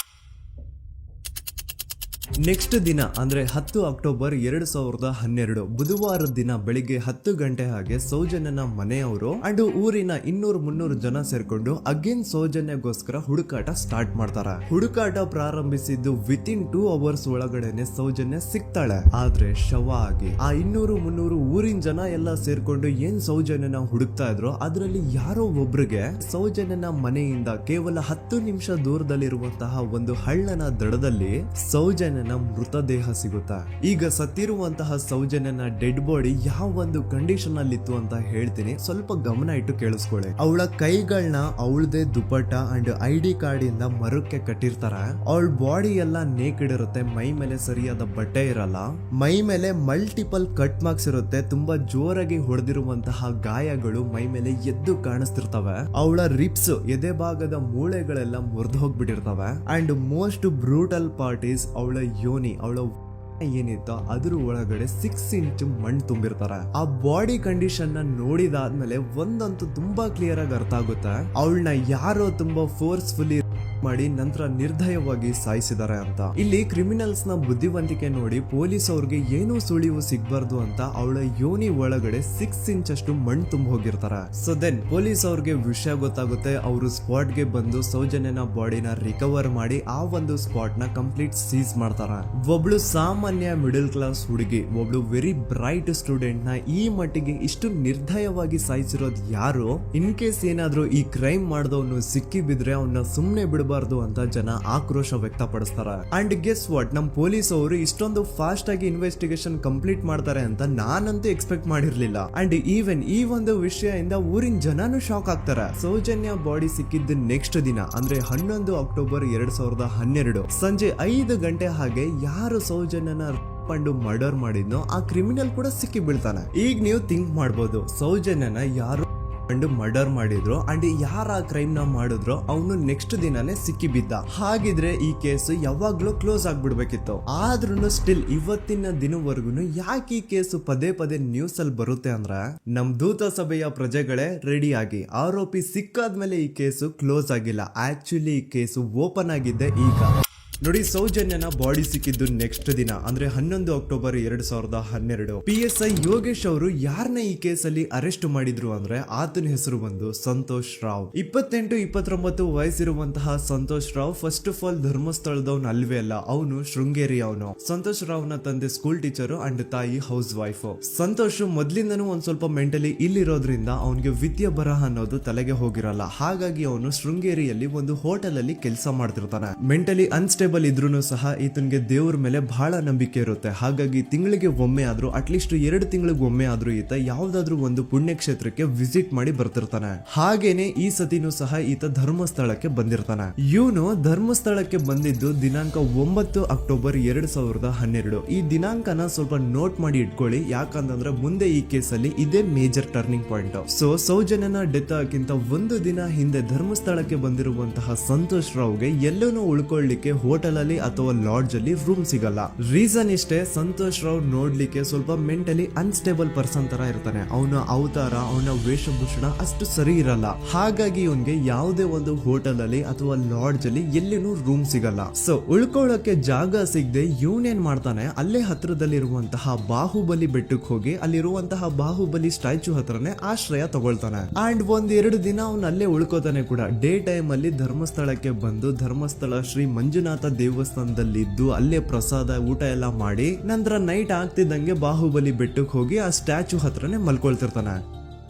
ನೆಕ್ಸ್ಟ್ ದಿನ ಅಂದ್ರೆ 10 ಅಕ್ಟೋಬರ್ 2012 ಬುಧವಾರದ ದಿನ ಬೆಳಿಗ್ಗೆ 10 ಗಂಟೆ ಹಾಗೆ ಸೌಜನ್ಯನ ಮನೆಯವರು ಅಂಡ್ ಊರಿನ 200-300 ಜನ ಸೇರ್ಕೊಂಡು ಅಗೇನ್ ಸೌಜನ್ಯಗೋಸ್ಕರ ಹುಡುಕಾಟ ಸ್ಟಾರ್ಟ್ ಮಾಡ್ತಾರ. ಹುಡುಕಾಟ ಪ್ರಾರಂಭಿಸಿದ್ದು ವಿತಿನ್ 2 ಅವರ್ಸ್ ಒಳಗಡೆನೆ ಸೌಜನ್ಯ ಸಿಗ್ತಾಳೆ. ಆದ್ರೆ ಶವ ಆಗಿ ಆ 200-300 ಊರಿನ ಜನ ಎಲ್ಲ ಸೇರ್ಕೊಂಡು ಏನ್ ಸೌಜನ್ಯನ ಹುಡುಕ್ತಾ ಇದ್ರು ಅದರಲ್ಲಿ ಯಾರೋ ಒಬ್ರಿಗೆ ಸೌಜನ್ಯನ ಮನೆಯಿಂದ ಕೇವಲ 10 ನಿಮಿಷ ದೂರದಲ್ಲಿರುವಂತಹ ಒಂದು ಹಳ್ಳನ ದಡದಲ್ಲಿ ಸೌಜನ್ಯ ಮೃತದೇಹ ಸಿಗುತ್ತಾ. ಈಗ ಸತ್ತಿರುವಂತಹ ಸೌಜನ್ಯನ ಡೆಡ್ ಬಾಡಿ ಯಾವ ಒಂದು ಕಂಡೀಷನ್ ಅಲ್ಲಿ ಇತ್ತು ಅಂತ ಹೇಳ್ತೀನಿ, ಸ್ವಲ್ಪ ಗಮನ ಇಟ್ಟು ಕೇಳಿಸ್ಕೊಳ್ಳಿ. ಅವಳ ಕೈಗಳನ್ನ ಅವಳದೇ ದುಪಟ್ಟ ಅಂಡ್ ID ಕಾರ್ಡ್ ಇಂದ ಮರಕ್ಕೆ ಕಟ್ಟಿರ್ತಾರ. ಅವಳ ಬಾಡಿ ಎಲ್ಲ ನೇಕೆಡ್ ಇರುತ್ತೆ, ಮೈ ಮೇಲೆ ಸರಿಯಾದ ಬಟ್ಟೆ ಇರಲ್ಲ, ಮೈ ಮೇಲೆ ಮಲ್ಟಿಪಲ್ ಕಟ್ ಮಾರ್ಕ್ಸ್ ಇರುತ್ತೆ, ತುಂಬಾ ಜೋರಾಗಿ ಹೊಡೆದಿರುವಂತಹ ಗಾಯಗಳು ಮೈ ಮೇಲೆ ಎದ್ದು ಕಾಣಿಸ್ತಿರ್ತವೆ. ಅವಳ ರಿಪ್ಸ್ ಎದೆ ಭಾಗದ ಮೂಳೆಗಳೆಲ್ಲ ಮುರಿದು ಹೋಗ್ಬಿಟ್ಟಿರ್ತವೆ. And most brutal part is ಅವಳ ಯೋನಿ, ಅವಳ ಏನಿತ್ತು ಅದ್ರ ಒಳಗಡೆ 6 ಇಂಚ್ ಮಣ್ಣು ತುಂಬಿರ್ತಾರ. ಆ ಬಾಡಿ ಕಂಡೀಷನ್ ನ ನೋಡಿದಾದ್ಮೇಲೆ ಒಂದಂತೂ ತುಂಬಾ ಕ್ಲಿಯರ್ ಆಗಿ ಅರ್ಥ ಆಗುತ್ತೆ, ಅವಳನ್ನ ಯಾರೋ ತುಂಬಾ ಫೋರ್ಸ್ಫುಲಿ ಮಾಡಿ ನಂತರ ನಿರ್ದಯವಾಗಿ ಸಾಯಿಸಿದ್ದಾರೆ ಅಂತ. ಇಲ್ಲಿ ಕ್ರಿಮಿನಲ್ಸ್ ನ ಬುದ್ಧಿವಂತಿಕೆ ನೋಡಿ ಪೊಲೀಸ್ ಅವ್ರಿಗೆ ಏನೂ ಸುಳಿವು ಸಿಗ್ಬಾರ್ದು ಅಂತ ಅವಳ ಯೋನಿ ಒಳಗಡೆ 6 ಇಂಚ್ ಅಷ್ಟು ಮಣ್ಣು ತುಂಬ ಹೋಗಿರ್ತಾರೆ. ಸೊ ದೆನ್ ಪೊಲೀಸ್ ಅವ್ರಿಗೆ ವಿಷಯ ಗೊತ್ತಾಗುತ್ತೆ. ಅವರು ಸ್ಪಾಟ್ ಗೆ ಬಂದು ಸೌಜನ್ಯನ ಬಾಡಿನ ರಿಕವರ್ ಮಾಡಿ ಆ ಒಂದು ಸ್ಪಾಟ್ ನ ಕಂಪ್ಲೀಟ್ ಸೀಸ್ ಮಾಡ್ತಾರೆ. ಒಬ್ಳು ಸಾಮಾನ್ಯ ಮಿಡಲ್ ಕ್ಲಾಸ್ ಹುಡುಗಿ, ಒಬ್ಳು ವೆರಿ ಬ್ರೈಟ್ ಸ್ಟೂಡೆಂಟ್ ನ ಈ ಮಟ್ಟಿಗೆ ಇಷ್ಟು ನಿರ್ದಯವಾಗಿ ಸಾಯಿಸಿರೋದು ಯಾರು? ಇನ್ ಕೇಸ್ ಏನಾದ್ರೂ ಈ ಕ್ರೈಮ್ ಮಾಡಿದವನು ಸಿಕ್ಕಿ ಬಿದ್ರೆ ಅವನ್ನ ಸುಮ್ನೆ ಬಿಡಬಾರ್ದು ಅಂತ ಜನ ಆಕ್ರೋಶ ವ್ಯಕ್ತಪಡಿಸ್ತಾರೆ. ಅಂಡ್ ಗೆಸ್ ವಾಟ್, ನಮ್ ಪೊಲೀಸ್ ಅವರು ಇಷ್ಟೊಂದು ಫಾಸ್ಟ್ ಆಗಿ ಇನ್ವೆಸ್ಟಿಗೇಷನ್ ಕಂಪ್ಲೀಟ್ ಮಾಡ್ತಾರೆ ಅಂತ ನಾನಂತೂ ಎಕ್ಸ್ಪೆಕ್ಟ್ ಮಾಡಿರ್ಲಿಲ್ಲ. ಅಂಡ್ ಈವನ್ ಈ ಒಂದು ವಿಷಯದಿಂದ ಊರಿನ ಜನನು ಶಾಕ್ ಆಗ್ತಾರೆ. ಸೌಜನ್ಯ ಬಾಡಿ ಸಿಕ್ಕಿದ್ದ ನೆಕ್ಸ್ಟ್ ದಿನ ಅಂದ್ರೆ 11 ಅಕ್ಟೋಬರ್ 2012 ಸಂಜೆ 5 ಗಂಟೆ ಹಾಗೆ ಯಾರು ಸೌಜನ್ಯನ ಪಂಡು ಮರ್ಡರ್ ಮಾಡಿದ್ನೋ ಆ ಕ್ರಿಮಿನಲ್ ಕೂಡ ಸಿಕ್ಕಿ ಬೀಳ್ತಾನೆ. ಈಗ ನೀವು ಥಿಂಕ್ ಮಾಡ್ಬೋದು, ಸೌಜನ್ಯನ ಯಾರು ಮರ್ಡರ್ ಮಾಡಿದ್ರು ಅಂಡ್ ಯಾರ ಕ್ರೈಮ್ ನ ಮಾಡಿದ್ರು ಅವನು ನೆಕ್ಸ್ಟ್ ದಿನಾನೇ ಸಿಕ್ಕಿ ಬಿದ್ದ. ಹಾಗಿದ್ರೆ ಈ ಕೇಸ್ ಯಾವಾಗ್ಲೂ ಕ್ಲೋಸ್ ಆಗ್ಬಿಡ್ಬೇಕಿತ್ತು. ಆದ್ರೂ ಸ್ಟಿಲ್ ಇವತ್ತಿನ ದಿನವರೆಗೂ ಯಾಕೆ ಈ ಕೇಸು ಪದೇ ಪದೇ ನ್ಯೂಸ್ ಅಲ್ಲಿ ಬರುತ್ತೆ ಅಂದ್ರೆ, ನಮ್ ದೂತ ಸಭೆಯ ಪ್ರಜೆಗಳೇ ರೆಡಿ ಆಗಿ, ಆರೋಪಿ ಸಿಕ್ಕಾದ್ಮೇಲೆ ಈ ಕೇಸು ಕ್ಲೋಸ್ ಆಗಿಲ್ಲ. ಆಕ್ಚುಲಿ ಈ ಕೇಸು ಓಪನ್ ಆಗಿದ್ದೆ ಈಗ. ನೋಡಿ, ಸೌಜನ್ಯನ ಬಾಡಿ ಸಿಕ್ಕಿದ್ದು ನೆಕ್ಸ್ಟ್ ದಿನ ಅಂದ್ರೆ 11 ಅಕ್ಟೋಬರ್ 2012. PSI ಯೋಗೇಶ್ ಅವರು ಯಾರನ್ನ ಈ ಕೇಸಲ್ಲಿ ಅರೆಸ್ಟ್ ಮಾಡಿದ್ರು ಅಂದ್ರೆ ಆತನ ಹೆಸರು ಬಂದು ಸಂತೋಷ್ ರಾವ್. 28-29 ವಯಸ್ಸಿರುವಂತಹ Santosh Rao first of all ಧರ್ಮಸ್ಥಳದವನು ಅಲ್ವೇ ಅಲ್ಲ, ಅವನು ಶೃಂಗೇರಿ ಅವನು. ಸಂತೋಷ್ ರಾವ್ ನ ತಂದೆ ಸ್ಕೂಲ್ ಟೀಚರ್ ಅಂಡ್ ತಾಯಿ ಹೌಸ್ ವೈಫ್. ಸಂತೋಷ್ ಮೊದ್ಲಿಂದನೂ ಒಂದ್ ಸ್ವಲ್ಪ ಮೆಂಟಲಿ ಇಲ್ಲಿರೋದ್ರಿಂದ ಅವನಿಗೆ ವಿದ್ಯೆ ಬರಹ ಅನ್ನೋದು ತಲೆಗೆ ಹೋಗಿರಲ್ಲ. ಹಾಗಾಗಿ ಅವನು ಶೃಂಗೇರಿಯಲ್ಲಿ ಒಂದು ಹೋಟೆಲ್ ಅಲ್ಲಿ ಕೆಲಸ ಮಾಡ್ತಿರ್ತಾನೆ. ಮೆಂಟಲಿ ಅನ್ಸ್ಟೇಬಲ್ ಇದ್ರೂ ಸಹ ಈತನಿಗೆ ದೇವ್ರ ಮೇಲೆ ಬಹಳ ನಂಬಿಕೆ ಇರುತ್ತೆ. ಹಾಗಾಗಿ ತಿಂಗಳಿಗೆ ಒಮ್ಮೆ ಆದ್ರೂ, ಅಟ್ಲೀಸ್ಟ್ 2 ತಿಂಗಳಿಗೆ ಒಮ್ಮೆ ಆದ್ರೂ ಈತ ಯಾವ್ದಾದ್ರು ಒಂದು ಪುಣ್ಯಕ್ಷೇತ್ರಕ್ಕೆ ವಿಸಿಟ್ ಮಾಡಿ ಬರ್ತಿರ್ತಾನೆ. ಹಾಗೇನೆ ಈ ಸತಿನೂ ಸಹ ಈತ ಧರ್ಮಸ್ಥಳಕ್ಕೆ ಬಂದಿರ್ತಾನೆ. ಇವನು ಧರ್ಮಸ್ಥಳಕ್ಕೆ ಬಂದಿದ್ದು ದಿನಾಂಕ 9 ಅಕ್ಟೋಬರ್ 2012. ಈ ದಿನಾಂಕನ ಸ್ವಲ್ಪ ನೋಟ್ ಮಾಡಿ ಇಟ್ಕೊಳ್ಳಿ, ಯಾಕಂತಂದ್ರೆ ಮುಂದೆ ಈ ಕೇಸಲ್ಲಿ ಇದೇ ಮೇಜರ್ ಟರ್ನಿಂಗ್ ಪಾಯಿಂಟ್. ಸೊ ಸೌಜನ್ಯನ ಡೆತ್ ಆಗಿಂತ ಒಂದು ದಿನ ಹಿಂದೆ ಧರ್ಮಸ್ಥಳಕ್ಕೆ ಬಂದಿರುವಂತಹ ಸಂತೋಷ್ ರಾವ್ಗೆ ಎಲ್ಲೂ ಉಳ್ಕೊಳ್ಳಿಕ್ಕೆ ಹೋಟೆಲ್ ಅಲ್ಲಿ ಅಥವಾ ಲಾಡ್ಜ್ ಅಲ್ಲಿ ರೂಮ್ ಸಿಗಲ್ಲ. ರೀಸನ್ ಇಷ್ಟೇ, ಸಂತೋಷ್ ರಾವ್ ನೋಡ್ಲಿಕ್ಕೆ ಸ್ವಲ್ಪ ಮೆಂಟಲಿ ಅನ್ಸ್ಟೇಬಲ್ ಪರ್ಸನ್ ತರ ಇರ್ತಾನೆ. ಅವನ ಅವತಾರ, ಅವನ ವೇಷಭೂಷಣ ಅಷ್ಟು ಸರಿ ಇರಲ್ಲ. ಹಾಗಾಗಿ ಇವನ್ಗೆ ಯಾವುದೇ ಒಂದು ಹೋಟೆಲ್ ಅಲ್ಲಿ ಅಥವಾ ಲಾಡ್ಜ್ ಅಲ್ಲಿ ಎಲ್ಲಿನೂ ರೂಮ್ ಸಿಗಲ್ಲ. ಸೊ ಉಳ್ಕೊಳ್ಳೋಕೆ ಜಾಗ ಸಿಗದೆ ಇವನೇನ್ ಮಾಡ್ತಾನೆ, ಅಲ್ಲೇ ಹತ್ರದಲ್ಲಿರುವಂತಹ ಬಾಹುಬಲಿ ಬೆಟ್ಟಕ್ಕೆ ಹೋಗಿ ಅಲ್ಲಿರುವಂತಹ ಬಾಹುಬಲಿ ಸ್ಟ್ಯಾಚು ಹತ್ರನೇ ಆಶ್ರಯ ತಗೊಳ್ತಾನೆ. ಅಂಡ್ 1-2 ದಿನ ಅವನು ಅಲ್ಲೇ ಉಳ್ಕೋತಾನೆ ಕೂಡ. ಡೇ ಟೈಮ್ ಅಲ್ಲಿ ಧರ್ಮಸ್ಥಳಕ್ಕೆ ಬಂದು ಧರ್ಮಸ್ಥಳ ಶ್ರೀ ಮಂಜುನಾಥ ದೇವಸ್ಥಾನದಲ್ಲಿ ಇದ್ದು ಅಲ್ಲೇ ಪ್ರಸಾದ ಊಟ ಎಲ್ಲ ಮಾಡಿ ನಂತರ ನೈಟ್ ಆಗ್ತಿದ್ದಂಗೆ ಬಾಹುಬಲಿ ಬೆಟ್ಟಕ್ಕೆ ಹೋಗಿ ಆ ಸ್ಟ್ಯಾಚು ಹತ್ರನೇ ಮಲ್ಕೊಳ್ತಿರ್ತಾನೆ.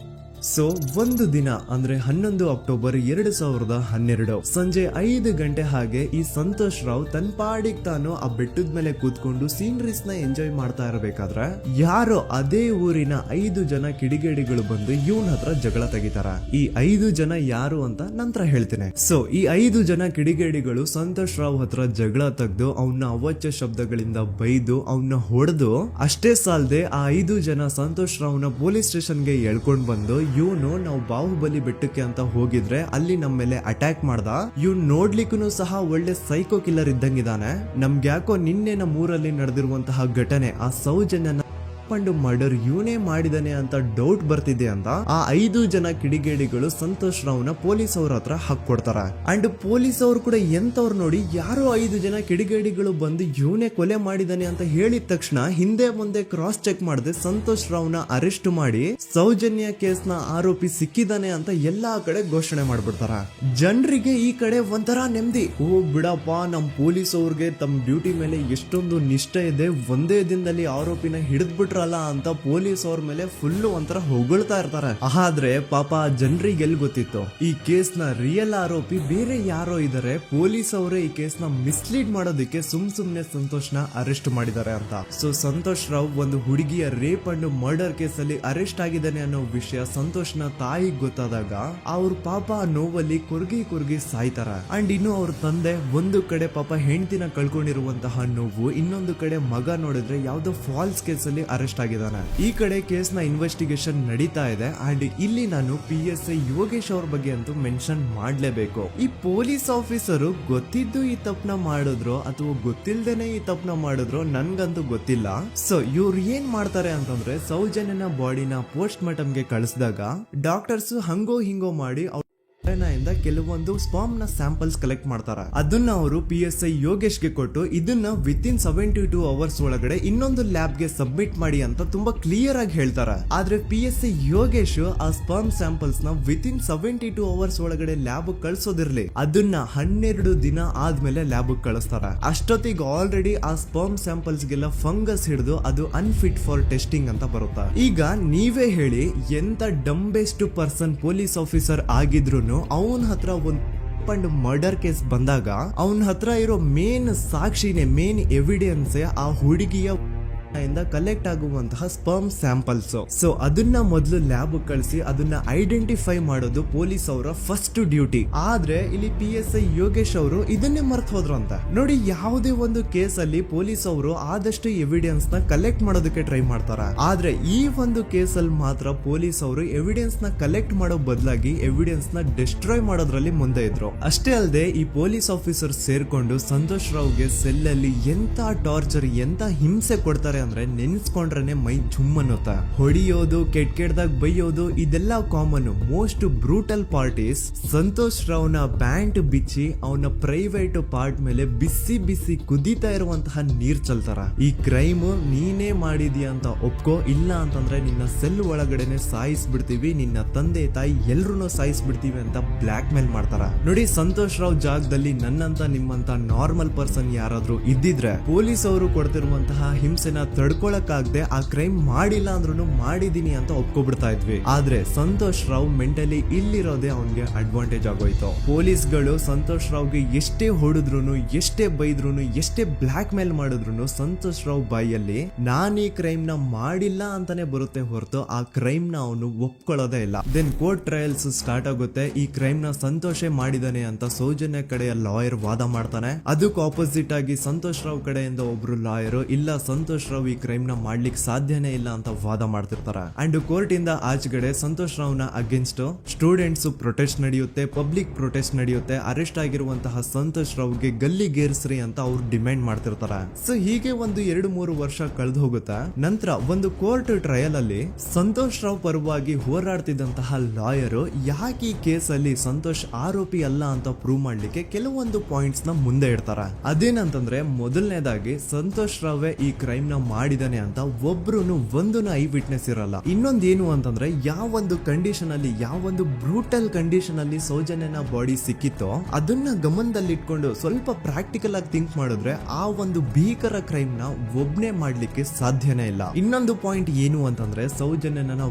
ಸೊ ಒಂದು ದಿನ ಅಂದ್ರೆ 11 ಅಕ್ಟೋಬರ್ 2012 ಸಂಜೆ 5 ಗಂಟೆ ಹಾಗೆ ಈ ಸಂತೋಷ್ ರಾವ್ ತನ್ನ ಪಾಡಿಗೆ ತಾನು ಆ ಬೆಟ್ಟದ ಮೇಲೆ ಕೂತ್ಕೊಂಡು ಸೀನರೀಸ್ ನ ಎಂಜಾಯ್ ಮಾಡ್ತಾ ಇರಬೇಕಾದ್ರೆ ಯಾರೋ ಅದೇ ಊರಿನ 5 ಜನ ಕಿಡಿಗೇಡಿಗಳು ಬಂದು ಇವನ್ ಹತ್ರ ಜಗಳ ತೆಗಿತಾರ. ಈ 5 ಜನ ಯಾರು ಅಂತ ನಂತರ ಹೇಳ್ತೀನಿ. ಸೊ ಈ 5 ಜನ ಕಿಡಿಗೇಡಿಗಳು ಸಂತೋಷ್ ರಾವ್ ಹತ್ರ ಜಗಳ ತೆಗೆದು ಅವನ್ನ ಅವಾಚ್ಯ ಶಬ್ದಗಳಿಂದ ಬೈದು ಅವನ್ನ ಹೊಡೆದು, ಅಷ್ಟೇ ಸಾಲದೆ ಆ 5 ಜನ ಸಂತೋಷ್ ರಾವ್ನ ಪೊಲೀಸ್ ಸ್ಟೇಷನ್ಗೆ ಎಳ್ಕೊಂಡ್ ಬಂದು ಇವನು ನಾವು ಬಾಹುಬಲಿ ಬೆಟ್ಟಕ್ಕೆ ಅಂತ ಹೋಗಿದ್ರೆ ಅಲ್ಲಿ ನಮ್ಮ ಮೇಲೆ ಅಟ್ಯಾಕ್ ಮಾಡ್ದ, ಇವ್ನು ನೋಡ್ಲಿಕ್ಕೂ ಸಹ ಒಳ್ಳೆ ಸೈಕೋ ಕಿಲ್ಲರ್ ಇದ್ದಂಗಿದಾನೆ, ನಮ್ಗೆ ಯಾಕೋ ನಿನ್ನೆ ನಮ್ಮ ಊರಲ್ಲಿ ನಡೆದಿರುವಂತಹ ಘಟನೆ ಆ ಸೌಜನ್ಯನ ಪಂಡು ಮರ್ಡರ್ ಇವನೇ ಮಾಡಿದಾನೆ ಅಂತ ಡೌಟ್ ಬರ್ತಿದೆ ಅಂತ ಆ 5 ಜನ ಕಿಡಿಗೇಡಿಗಳು ಸಂತೋಷ್ ರಾವ್ನ ಪೊಲೀಸ್ ಅವ್ರ ಹತ್ರ ಹಾಕೊಡ್ತಾರ. ಅಂಡ್ ಪೊಲೀಸ್ ಅವ್ರು ಕೂಡ ಎಂತವ್ರು ನೋಡಿ, ಯಾರೋ 5 ಜನ ಕಿಡಿಗೇಡಿಗಳು ಬಂದು ಇವನೇ ಕೊಲೆ ಮಾಡಿದಾನೆ ಅಂತ ಹೇಳಿದ ತಕ್ಷಣ ಹಿಂದೆ ಮುಂದೆ ಕ್ರಾಸ್ ಚೆಕ್ ಮಾಡದೆ ಸಂತೋಷ್ ರಾವ್ನ ಅರೆಸ್ಟ್ ಮಾಡಿ ಸೌಜನ್ಯ ಕೇಸ್ ನ ಆರೋಪಿ ಸಿಕ್ಕಿದಾನೆ ಅಂತ ಎಲ್ಲಾ ಕಡೆ ಘೋಷಣೆ ಮಾಡ್ಬಿಡ್ತಾರ. ಜನರಿಗೆ ಈ ಕಡೆ ಒಂಥರ ನೆಮ್ಮದಿ, ಓ ಬಿಡಪ್ಪ ನಮ್ ಪೊಲೀಸ್ ಅವ್ರಿಗೆ ತಮ್ಮ ಡ್ಯೂಟಿ ಮೇಲೆ ಎಷ್ಟೊಂದು ನಿಷ್ಠೆ ಇದೆ, ಒಂದೇ ದಿನದಲ್ಲಿ ಆರೋಪಿನ ಹಿಡಿದ್ಬಿಟ್ರಲ್ಲ ಅಂತ ಪೊಲೀಸ್ ಅವ್ರ ಮೇಲೆ ಫುಲ್ ಒಂಥರ ಹೊಗಳ್ತಾ ಇರ್ತಾರೆ. ಆದ್ರೆ ಪಾಪ ಜನರಿಗೆ ಎಲ್ಲಿ ಗೊತ್ತಿತ್ತು ಈ ಕೇಸ್ ನ ರಿಯಲ್ ಆರೋಪಿ ಬೇರೆ ಯಾರೋ ಇದಾರೆ, ಪೊಲೀಸ್ ಅವರೇ ಈ ಕೇಸ್ ನ ಮಿಸ್ಲೀಡ್ ಮಾಡೋದಕ್ಕೆ ಸುಮ್ನೆ ಸಂತೋಷ್ ನ ಅರೆಸ್ಟ್ ಮಾಡಿದ್ದಾರೆ ಅಂತ. ಸೊ ಸಂತೋಷ್ ರಾವ್ ಒಂದು ಹುಡುಗಿಯ ರೇಪ್ ಅಂಡ್ ಮರ್ಡರ್ ಕೇಸ್ ಅಲ್ಲಿ ಅರೆಸ್ಟ್ ಆಗಿದ್ದಾನೆ ಅನ್ನೋ ವಿಷಯ ಸಂತೋಷ್ ನ ತಾಯಿಗೆ ಗೊತ್ತಾದಾಗ ಅವ್ರ ಪಾಪ ನೋವಲ್ಲಿ ಕುರ್ಗಿ ಸಾಯ್ತಾರ. ಅಂಡ್ ಇನ್ನು ಅವ್ರ ತಂದೆ ಒಂದು ಕಡೆ ಪಾಪ ಹೆಂಡತಿನ ಕಳ್ಕೊಂಡಿರುವಂತಹ ನೋವು, ಇನ್ನೊಂದು ಕಡೆ ಮಗ ನೋಡಿದ್ರೆ ಯಾವ್ದೋ ಫಾಲ್ಸ್ ಕೇಸ್ ಅಲ್ಲಿ ಅರೆಸ್ಟ್ ಆಗಿದ್ದಾನೆ. ಈ ಕಡೆ ಕೇಸ್ ನ ಇನ್ವೆಸ್ಟಿಗೇಷನ್ ನಡೀತಾ ಇದೆ. ಅಂಡ್ ಇಲ್ಲಿ ನಾನು PSI ಯೋಗೇಶ್ ಅವ್ರ ಬಗ್ಗೆ ಅಂತೂ ಮೆನ್ಷನ್ ಮಾಡ್ಲೇಬೇಕು. ಈ ಪೊಲೀಸ್ ಆಫೀಸರು ಗೊತ್ತಿದ್ದು ಈ ತಪ್ಪನ ಮಾಡಿದ್ರು ಅಥವಾ ಗೊತ್ತಿಲ್ದೇನೆ ಈ ತಪ್ಪನ ಮಾಡಿದ್ರು ನನ್ಗಂತೂ ಗೊತ್ತಿಲ್ಲ. ಸೊ ಇವ್ರು ಏನ್ ಮಾಡ್ತಾರೆ ಅಂತಂದ್ರೆ, ಸೌಜನ್ಯನ ಬಾಡಿನ ಪೋಸ್ಟ್ ಮಾರ್ಟಮ್ ಗೆ ಕಳಿಸಿದಾಗ ಡಾಕ್ಟರ್ಸ್ ಹಂಗೋ ಹಿಂಗೋ ಮಾಡಿ ಇಂದ ಕೆಲವೊಂದು ಸ್ಪರ್ಮ್ ನ ಸ್ಯಾಂಪಲ್ಸ್ ಕಲೆಕ್ಟ್ ಮಾಡ್ತಾರ. ಅದನ್ನ ಅವರು PSI ಯೋಗೇಶ್ಗೆ ಕೊಟ್ಟು ಇದನ್ನ ವಿತಿನ್ 72 ಅವರ್ಸ್ ಒಳಗಡೆ ಇನ್ನೊಂದು ಲ್ಯಾಬ್ ಗೆ ಸಬ್ಮಿಟ್ ಮಾಡಿ ಅಂತ ತುಂಬಾ ಕ್ಲಿಯರ್ ಆಗಿ ಹೇಳ್ತಾರೆ. ಆದ್ರೆ PSI ಯೋಗೇಶ್ ಆ ಸ್ಪರ್ಮ್ ಸ್ಯಾಂಪಲ್ಸ್ ನ ವಿತಿನ್ 72 ಅವರ್ಸ್ ಒಳಗಡೆ ಲ್ಯಾಬ್ ಕಳ್ಸೋದಿರ್ಲಿ, ಅದನ್ನ 12 ದಿನ ಆದ್ಮೇಲೆ ಲ್ಯಾಬ್ ಕಳಿಸ್ತಾರ. ಅಷ್ಟೊತ್ತಿಗೆ ಆಲ್ರೆಡಿ ಆ ಸ್ಪರ್ಮ್ ಸ್ಯಾಂಪಲ್ಸ್ ಗೆಲ್ಲ ಫಂಗಸ್ ಹಿಡಿದು ಅದು ಅನ್ಫಿಟ್ ಫಾರ್ ಟೆಸ್ಟಿಂಗ್ ಅಂತ ಬರುತ್ತೆ. ಈಗ ನೀವೇ ಹೇಳಿ, ಎಂತ ಡಂಬೆಸ್ಟ್ ಪರ್ಸನ್ ಪೊಲೀಸ್ ಆಫೀಸರ್ ಆಗಿದ್ರು ಅವನ ಹತ್ರ ಒಂದು ಮರ್ಡರ್ ಕೇಸ್ ಬಂದಾಗ ಅವನ ಹತ್ರ ಇರೋ ಮೇನ್ ಸಾಕ್ಷಿನೇ, ಮೇನ್ ಎವಿಡೆನ್ಸ್ ಆ ಹುಡುಗಿಯ ಇಂದ ಕಲೆಕ್ಟ್ ಆಗುವಂತಹ ಸ್ಪರ್ಮ್ ಸ್ಯಾಂಪಲ್ಸ್. ಸೊ ಅದನ್ನ ಮೊದಲು ಲ್ಯಾಬ್ ಕಳಿಸಿ ಅದನ್ನ ಐಡೆಂಟಿಫೈ ಮಾಡೋದು ಪೊಲೀಸ್ ಅವರ ಫಸ್ಟ್ ಡ್ಯೂಟಿ. ಆದ್ರೆ ಇಲ್ಲಿ PSI ಯೋಗೇಶ್ ಅವರು ಇದನ್ನೇ ಮರ್ತು ಹೋದ್ರು ಅಂತ ನೋಡಿ. ಯಾವುದೇ ಒಂದು ಕೇಸ್ ಅಲ್ಲಿ ಪೊಲೀಸ್ ಅವರು ಆದಷ್ಟು ಎವಿಡೆನ್ಸ್ ನ ಕಲೆಕ್ಟ್ ಮಾಡೋದಕ್ಕೆ ಟ್ರೈ ಮಾಡ್ತಾರ. ಆದ್ರೆ ಈ ಒಂದು ಕೇಸ್ ಅಲ್ಲಿ ಮಾತ್ರ ಪೊಲೀಸ್ ಅವರು ಎವಿಡೆನ್ಸ್ ನ ಕಲೆಕ್ಟ್ ಮಾಡೋ ಬದಲಾಗಿ ಎವಿಡೆನ್ಸ್ ನ ಡಿಸ್ಟ್ರಾಯ್ ಮಾಡೋದ್ರಲ್ಲಿ ಮುಂದೆ ಇದ್ರು. ಅಷ್ಟೇ ಅಲ್ಲದೆ ಈ ಪೊಲೀಸ್ ಆಫೀಸರ್ ಸೇರ್ಕೊಂಡು ಸಂತೋಷ್ ರಾವ್ಗೆ ಸೆಲ್ ಅಲ್ಲಿ ಎಂತ ಟಾರ್ಚರ್, ಎಂತ ಹಿಂಸೆ ಕೊಡ್ತಾರೆ ಅಂದ್ರೆ ನೆನ್ಸ್ಕೊಂಡ್ರೆ ಮೈ ಜುಮ್ ಅನ್ನುತ್ತ. ಹೊಡಿಯೋದು, ಕೆಟ್ಟದಾಗ ಬೈಯೋದು, ಇದೆಲ್ಲ common. Most brutal parties Santosh ರಾವ್ನ ಪ್ಯಾಂಟ್ ಬಿಚ್ಚಿ ಅವನ ಪ್ರೈವೇಟ್ ಪಾರ್ಟ್ ಮೇಲೆ ಬಿಸಿ ಬಿಸಿ ಕುದೀತಾ ಇರುವಂತಹ ನೀರ್ ಚಲ್ತಾರ. ಈ ಕ್ರೈಮ್ ನೀನೇ ಮಾಡಿದ್ಯಾ ಅಂತ ಒಪ್ಕೋ, ಇಲ್ಲ ಅಂತಂದ್ರೆ ನಿನ್ನ ಸೆಲ್ ಒಳಗಡೆನೆ ಸಾಯಿಸ್ಬಿಡ್ತೀವಿ, ನಿನ್ನ ತಂದೆ ತಾಯಿ ಎಲ್ರು ಸಾಯಿಸ್ಬಿಡ್ತೀವಿ ಅಂತ ಬ್ಲಾಕ್ ಮೇಲ್ ಮಾಡ್ತಾರ. ನೋಡಿ, ಸಂತೋಷ್ ರಾವ್ ಜಾಗದಲ್ಲಿ ನನ್ನಂತ ನಿಮ್ಮಂತ ನಾರ್ಮಲ್ ಪರ್ಸನ್ ಯಾರಾದ್ರೂ ಇದ್ದಿದ್ರೆ ಪೊಲೀಸ್ ಅವರು ಕೊಡ್ತಿರುವಂತಹ ಹಿಂಸೆನ ತಡ್ಕೊಳಕ್ಕಾಗದೆ ಆ ಕ್ರೈಮ್ ಮಾಡಿಲ್ಲ ಅಂದ್ರೂ ಮಾಡಿದೀನಿ ಅಂತ ಒಪ್ಕೊಬಿಡ್ತಾ ಇದ್ವಿ. ಆದ್ರೆ ಸಂತೋಷ್ ರಾವ್ ಮೆಂಟಲಿ ಇಲ್ಲಿರೋದೇ ಅವನ್ಗೆ ಅಡ್ವಾಂಟೇಜ್ ಆಗೋಯ್ತು. ಪೊಲೀಸ್ಗಳು ಸಂತೋಷ್ ರಾವ್ಗೆ ಎಷ್ಟೇ ಹೊಡೆದ್ರು, ಎಷ್ಟೇ ಬೈದ್ರು, ಎಷ್ಟೇ ಬ್ಲಾಕ್ ಮೇಲ್ ಮಾಡಿದ್ರು ಸಂತೋಷ್ ರಾವ್ ಬಾಯಲ್ಲಿ ನಾನ್ ಈ ಕ್ರೈಮ್ ನ ಮಾಡಿಲ್ಲ ಅಂತಾನೆ ಬರುತ್ತೆ ಹೊರತು ಆ ಕ್ರೈಮ್ ನ ಅವನು ಒಪ್ಕೊಳ್ಳೋದೇ ಇಲ್ಲ. ದೆನ್ ಕೋರ್ಟ್ ಟ್ರಯಲ್ಸ್ ಸ್ಟಾರ್ಟ್ ಆಗುತ್ತೆ. ಈ ಕ್ರೈಮ್ ನ ಸಂತೋಷೇ ಮಾಡಿದಾನೆ ಅಂತ ಸೌಜನ್ಯ ಕಡೆಯ ಲಾಯರ್ ವಾದ ಮಾಡ್ತಾನೆ. ಅದಕ್ಕೆ ಆಪೋಸಿಟ್ ಆಗಿ ಸಂತೋಷ್ ರಾವ್ ಕಡೆಯಿಂದ ಒಬ್ರು ಲಾಯರ್ ಇಲ್ಲ, ಸಂತೋಷ್ ರಾವ್ ಈ ಕ್ರೈಮ್ ನ ಮಾಡ್ಲಿಕ್ಕೆ ಸಾಧ್ಯನೇ ಇಲ್ಲ ಅಂತ ವಾದ ಮಾಡ್ತಿರ್ತಾರೆ. ಅಂಡ್ ಕೋರ್ಟ್ ಇಂದ ಆಚೆಗಡೆ ಸಂತೋಷ್ ರಾವ್ ನ ಅಗೇನ್ಸ್ಟ್ ಸ್ಟೂಡೆಂಟ್ಸ್ ಪ್ರೊಟೆಸ್ಟ್ ನಡೆಯುತ್ತೆ, ಪಬ್ಲಿಕ್ ಪ್ರೊಟೆಸ್ಟ್ ನಡೆಯುತ್ತೆ. ಅರೆಸ್ಟ್ ಆಗಿರುವಂತಹ ಸಂತೋಷ್ ರಾವ್ಗೆ ಗಲ್ಲಿಗೇರಿಸ್ರಿ ಅಂತ ಅವ್ರು ಡಿಮ್ಯಾಂಡ್ ಮಾಡ್ತಿರ್ತಾರೆ. ಸೊ ಹೀಗೆ ಒಂದು 2-3 ವರ್ಷ ಕಳೆದು ಹೋಗುತ್ತೆ. ನಂತರ ಒಂದು ಕೋರ್ಟ್ ಟ್ರಯಲ್ ಅಲ್ಲಿ ಸಂತೋಷ್ ರಾವ್ ಪರವಾಗಿ ಹೋರಾಡ್ತಿದ್ದಂತಹ ಲಾಯರ್ ಯಾಕೆ ಈ ಕೇಸ್ ಅಲ್ಲಿ ಸಂತೋಷ್ ಆರೋಪಿ ಅಲ್ಲ ಅಂತ ಪ್ರೂವ್ ಮಾಡ್ಲಿಕ್ಕೆ ಕೆಲವೊಂದು ಪಾಯಿಂಟ್ಸ್ ನ ಮುಂದೆ ಇಡ್ತಾರೆ. ಅದೇನಂತಂದ್ರೆ, ಮೊದಲನೇದಾಗಿ ಸಂತೋಷ್ ರಾವ್ ಈ ಕ್ರೈಮ್ ನ ಮಾಡಿದಾನೆ ಅಂತ ಒಬ್ರು ಒಂದೂನು ಐ ವಿಟ್ನೆಸ್ ಇರಲ್ಲ. ಇನ್ನೊಂದೇನು ಅಂತಂದ್ರೆ, ಯಾವೊಂದು ಕಂಡೀಷನ್ ಅಲ್ಲಿ, ಯಾವೊಂದು ಬ್ರೂಟಲ್ ಕಂಡೀಷನ್ ಅಲ್ಲಿ ಸೌಜನ್ಯನ ಬಾಡಿ ಸಿಕ್ಕಿತ್ತೋ ಅದನ್ನ ಗಮನದಲ್ಲಿಟ್ಕೊಂಡು ಸ್ವಲ್ಪ ಪ್ರಾಕ್ಟಿಕಲ್ ಆಗಿ ಥಿಂಕ್ ಮಾಡಿದ್ರೆ ಆ ಒಂದು ಭೀಕರ ಕ್ರೈಮ್ ನ ಒಬ್ನೇ ಮಾಡ್ಲಿಕ್ಕೆ ಸಾಧ್ಯನೇ ಇಲ್ಲ. ಇನ್ನೊಂದು ಪಾಯಿಂಟ್ ಏನು ಅಂತಂದ್ರೆ, ಸೌಜನ್ಯನ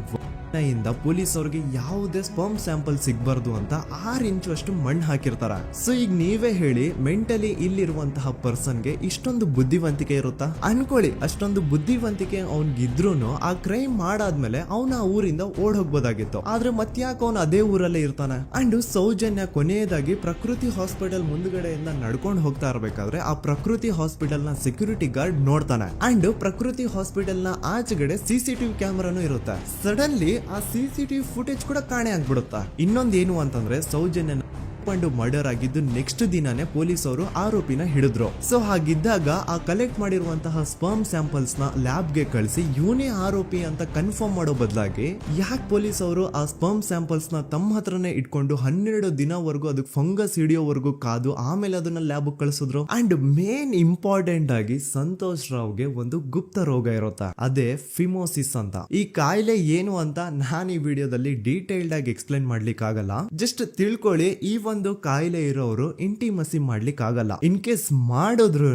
ಇಂದ ಪೊಲೀಸ್ ಅವ್ರಿಗೆ ಯಾವುದೇ ಸ್ಪರ್ಮ್ ಸ್ಯಾಂಪಲ್ ಸಿಗ್ಬಾರ್ದು ಅಂತ 6 ಇಂಚು ಅಷ್ಟು ಮಣ್ಣು ಹಾಕಿರ್ತಾರ. ಸೊ ಈಗ ನೀವೇ ಹೇಳಿ, ಮೆಂಟಲಿ ಇಲ್ಲಿರುವಂತಹ ಪರ್ಸನ್ಗೆ ಇಷ್ಟೊಂದು ಬುದ್ಧಿವಂತಿಕೆ ಇರುತ್ತಾ ಅನ್ಕೊಳ್ಳಿ. ಅಷ್ಟೊಂದು ಬುದ್ಧಿವಂತಿಕೆ ಅವ್ನಿಗಿದ್ರೂನು ಆ ಕ್ರೈಮ್ ಮಾಡಾದ್ಮೇಲೆ ಅವನ ಆ ಊರಿಂದ ಓಡ್ ಹೋಗ್ಬೋದಾಗಿತ್ತು. ಆದ್ರೆ ಮತ್ತ್ಯಾಕೆ ಅವನು ಅದೇ ಊರಲ್ಲೇ ಇರ್ತಾನೆ. ಅಂಡ್ ಸೌಜನ್ಯ ಕೊನೆಯದಾಗಿ ಪ್ರಕೃತಿ ಹಾಸ್ಪಿಟಲ್ ಮುಂದ್ಗಡೆಯಿಂದ ನಡ್ಕೊಂಡು ಹೋಗ್ತಾ ಇರ್ಬೇಕಾದ್ರೆ ಆ ಪ್ರಕೃತಿ ಹಾಸ್ಪಿಟಲ್ ನ ಸೆಕ್ಯೂರಿಟಿ ಗಾರ್ಡ್ ನೋಡ್ತಾನೆ. ಅಂಡ್ ಪ್ರಕೃತಿ ಹಾಸ್ಪಿಟಲ್ ನ ಆಚೆಗಡೆ CCTV ಕ್ಯಾಮರಾನು ಇರುತ್ತೆ. ಸಡನ್ಲಿ ಆ CCTV ಫುಟೇಜ್ ಕೂಡ ಕಾಣೆ ಆಗ್ಬಿಡುತ್ತಾ. ಇನ್ನೊಂದೇನು ಅಂತಂದ್ರೆ, ಸೌಜನ್ಯನ ಮರ್ಡರ್ ಆಗಿದ್ದು ನೆಕ್ಸ್ಟ್ ದಿನಾನೇ ಪೊಲೀಸ್ ಅವರು ಆರೋಪಿನ ಹಿಡಿದ್ರು. ಸೊ ಹಾಗಿದ್ದಾಗ ಆ ಕಲೆಕ್ಟ್ ಮಾಡಿರುವಂತಹ ಸ್ಪರ್ಮ್ ಸ್ಯಾಂಪಲ್ಸ್ ನ ಲ್ಯಾಬ್ ಗೆ ಕಳಿಸಿ ಇವನೇ ಆರೋಪಿ ಅಂತ ಕನ್ಫರ್ಮ್ ಮಾಡೋ ಬದಲಾಗಿ ಯಾಕೆ ಪೊಲೀಸ್ ಅವರು ಆ ಸ್ಪರ್ಮ್ ಸ್ಯಾಂಪಲ್ಸ್ ನ ತಮ್ಮ ಹತ್ರನೇ ಇಟ್ಕೊಂಡು 12 ದಿನವರೆಗೂ ಅದಕ್ಕೆ ಫಂಗಸ್ ಹಿಡಿಯೋವರೆಗೂ ಕಾದು ಆಮೇಲೆ ಅದನ್ನ ಲ್ಯಾಬ್ ಕಳಿಸಿದ್ರು. ಅಂಡ್ ಮೇನ್ ಇಂಪಾರ್ಟೆಂಟ್ ಆಗಿ ಸಂತೋಷ್ ರಾವ್ಗೆ ಒಂದು ಗುಪ್ತ ರೋಗ ಇರುತ್ತೆ, ಅದೇ ಫಿಮೋಸಿಸ್ ಅಂತ. ಈ ಕಾಯಿಲೆ ಏನು ಅಂತ ನಾನು ಈ ವಿಡಿಯೋದಲ್ಲಿ ಡೀಟೇಲ್ಡ್ ಆಗಿ ಎಕ್ಸ್ಪ್ಲೈನ್ ಮಾಡ್ಲಿಕ್ಕೆ ಆಗಲ್ಲ. ಜಸ್ಟ್ ತಿಳ್ಕೊಳ್ಳಿ, ಈ ಒಂದು ಕಾಯಿಲೆ ಇರೋರು ಇಂಟಿಮಸಿ ಮಾಡ್ಲಿಕ್ಕೆ ಆಗಲ್ಲ. ಇನ್ ಕೇಸ್ ಮಾಡಿದ್ರು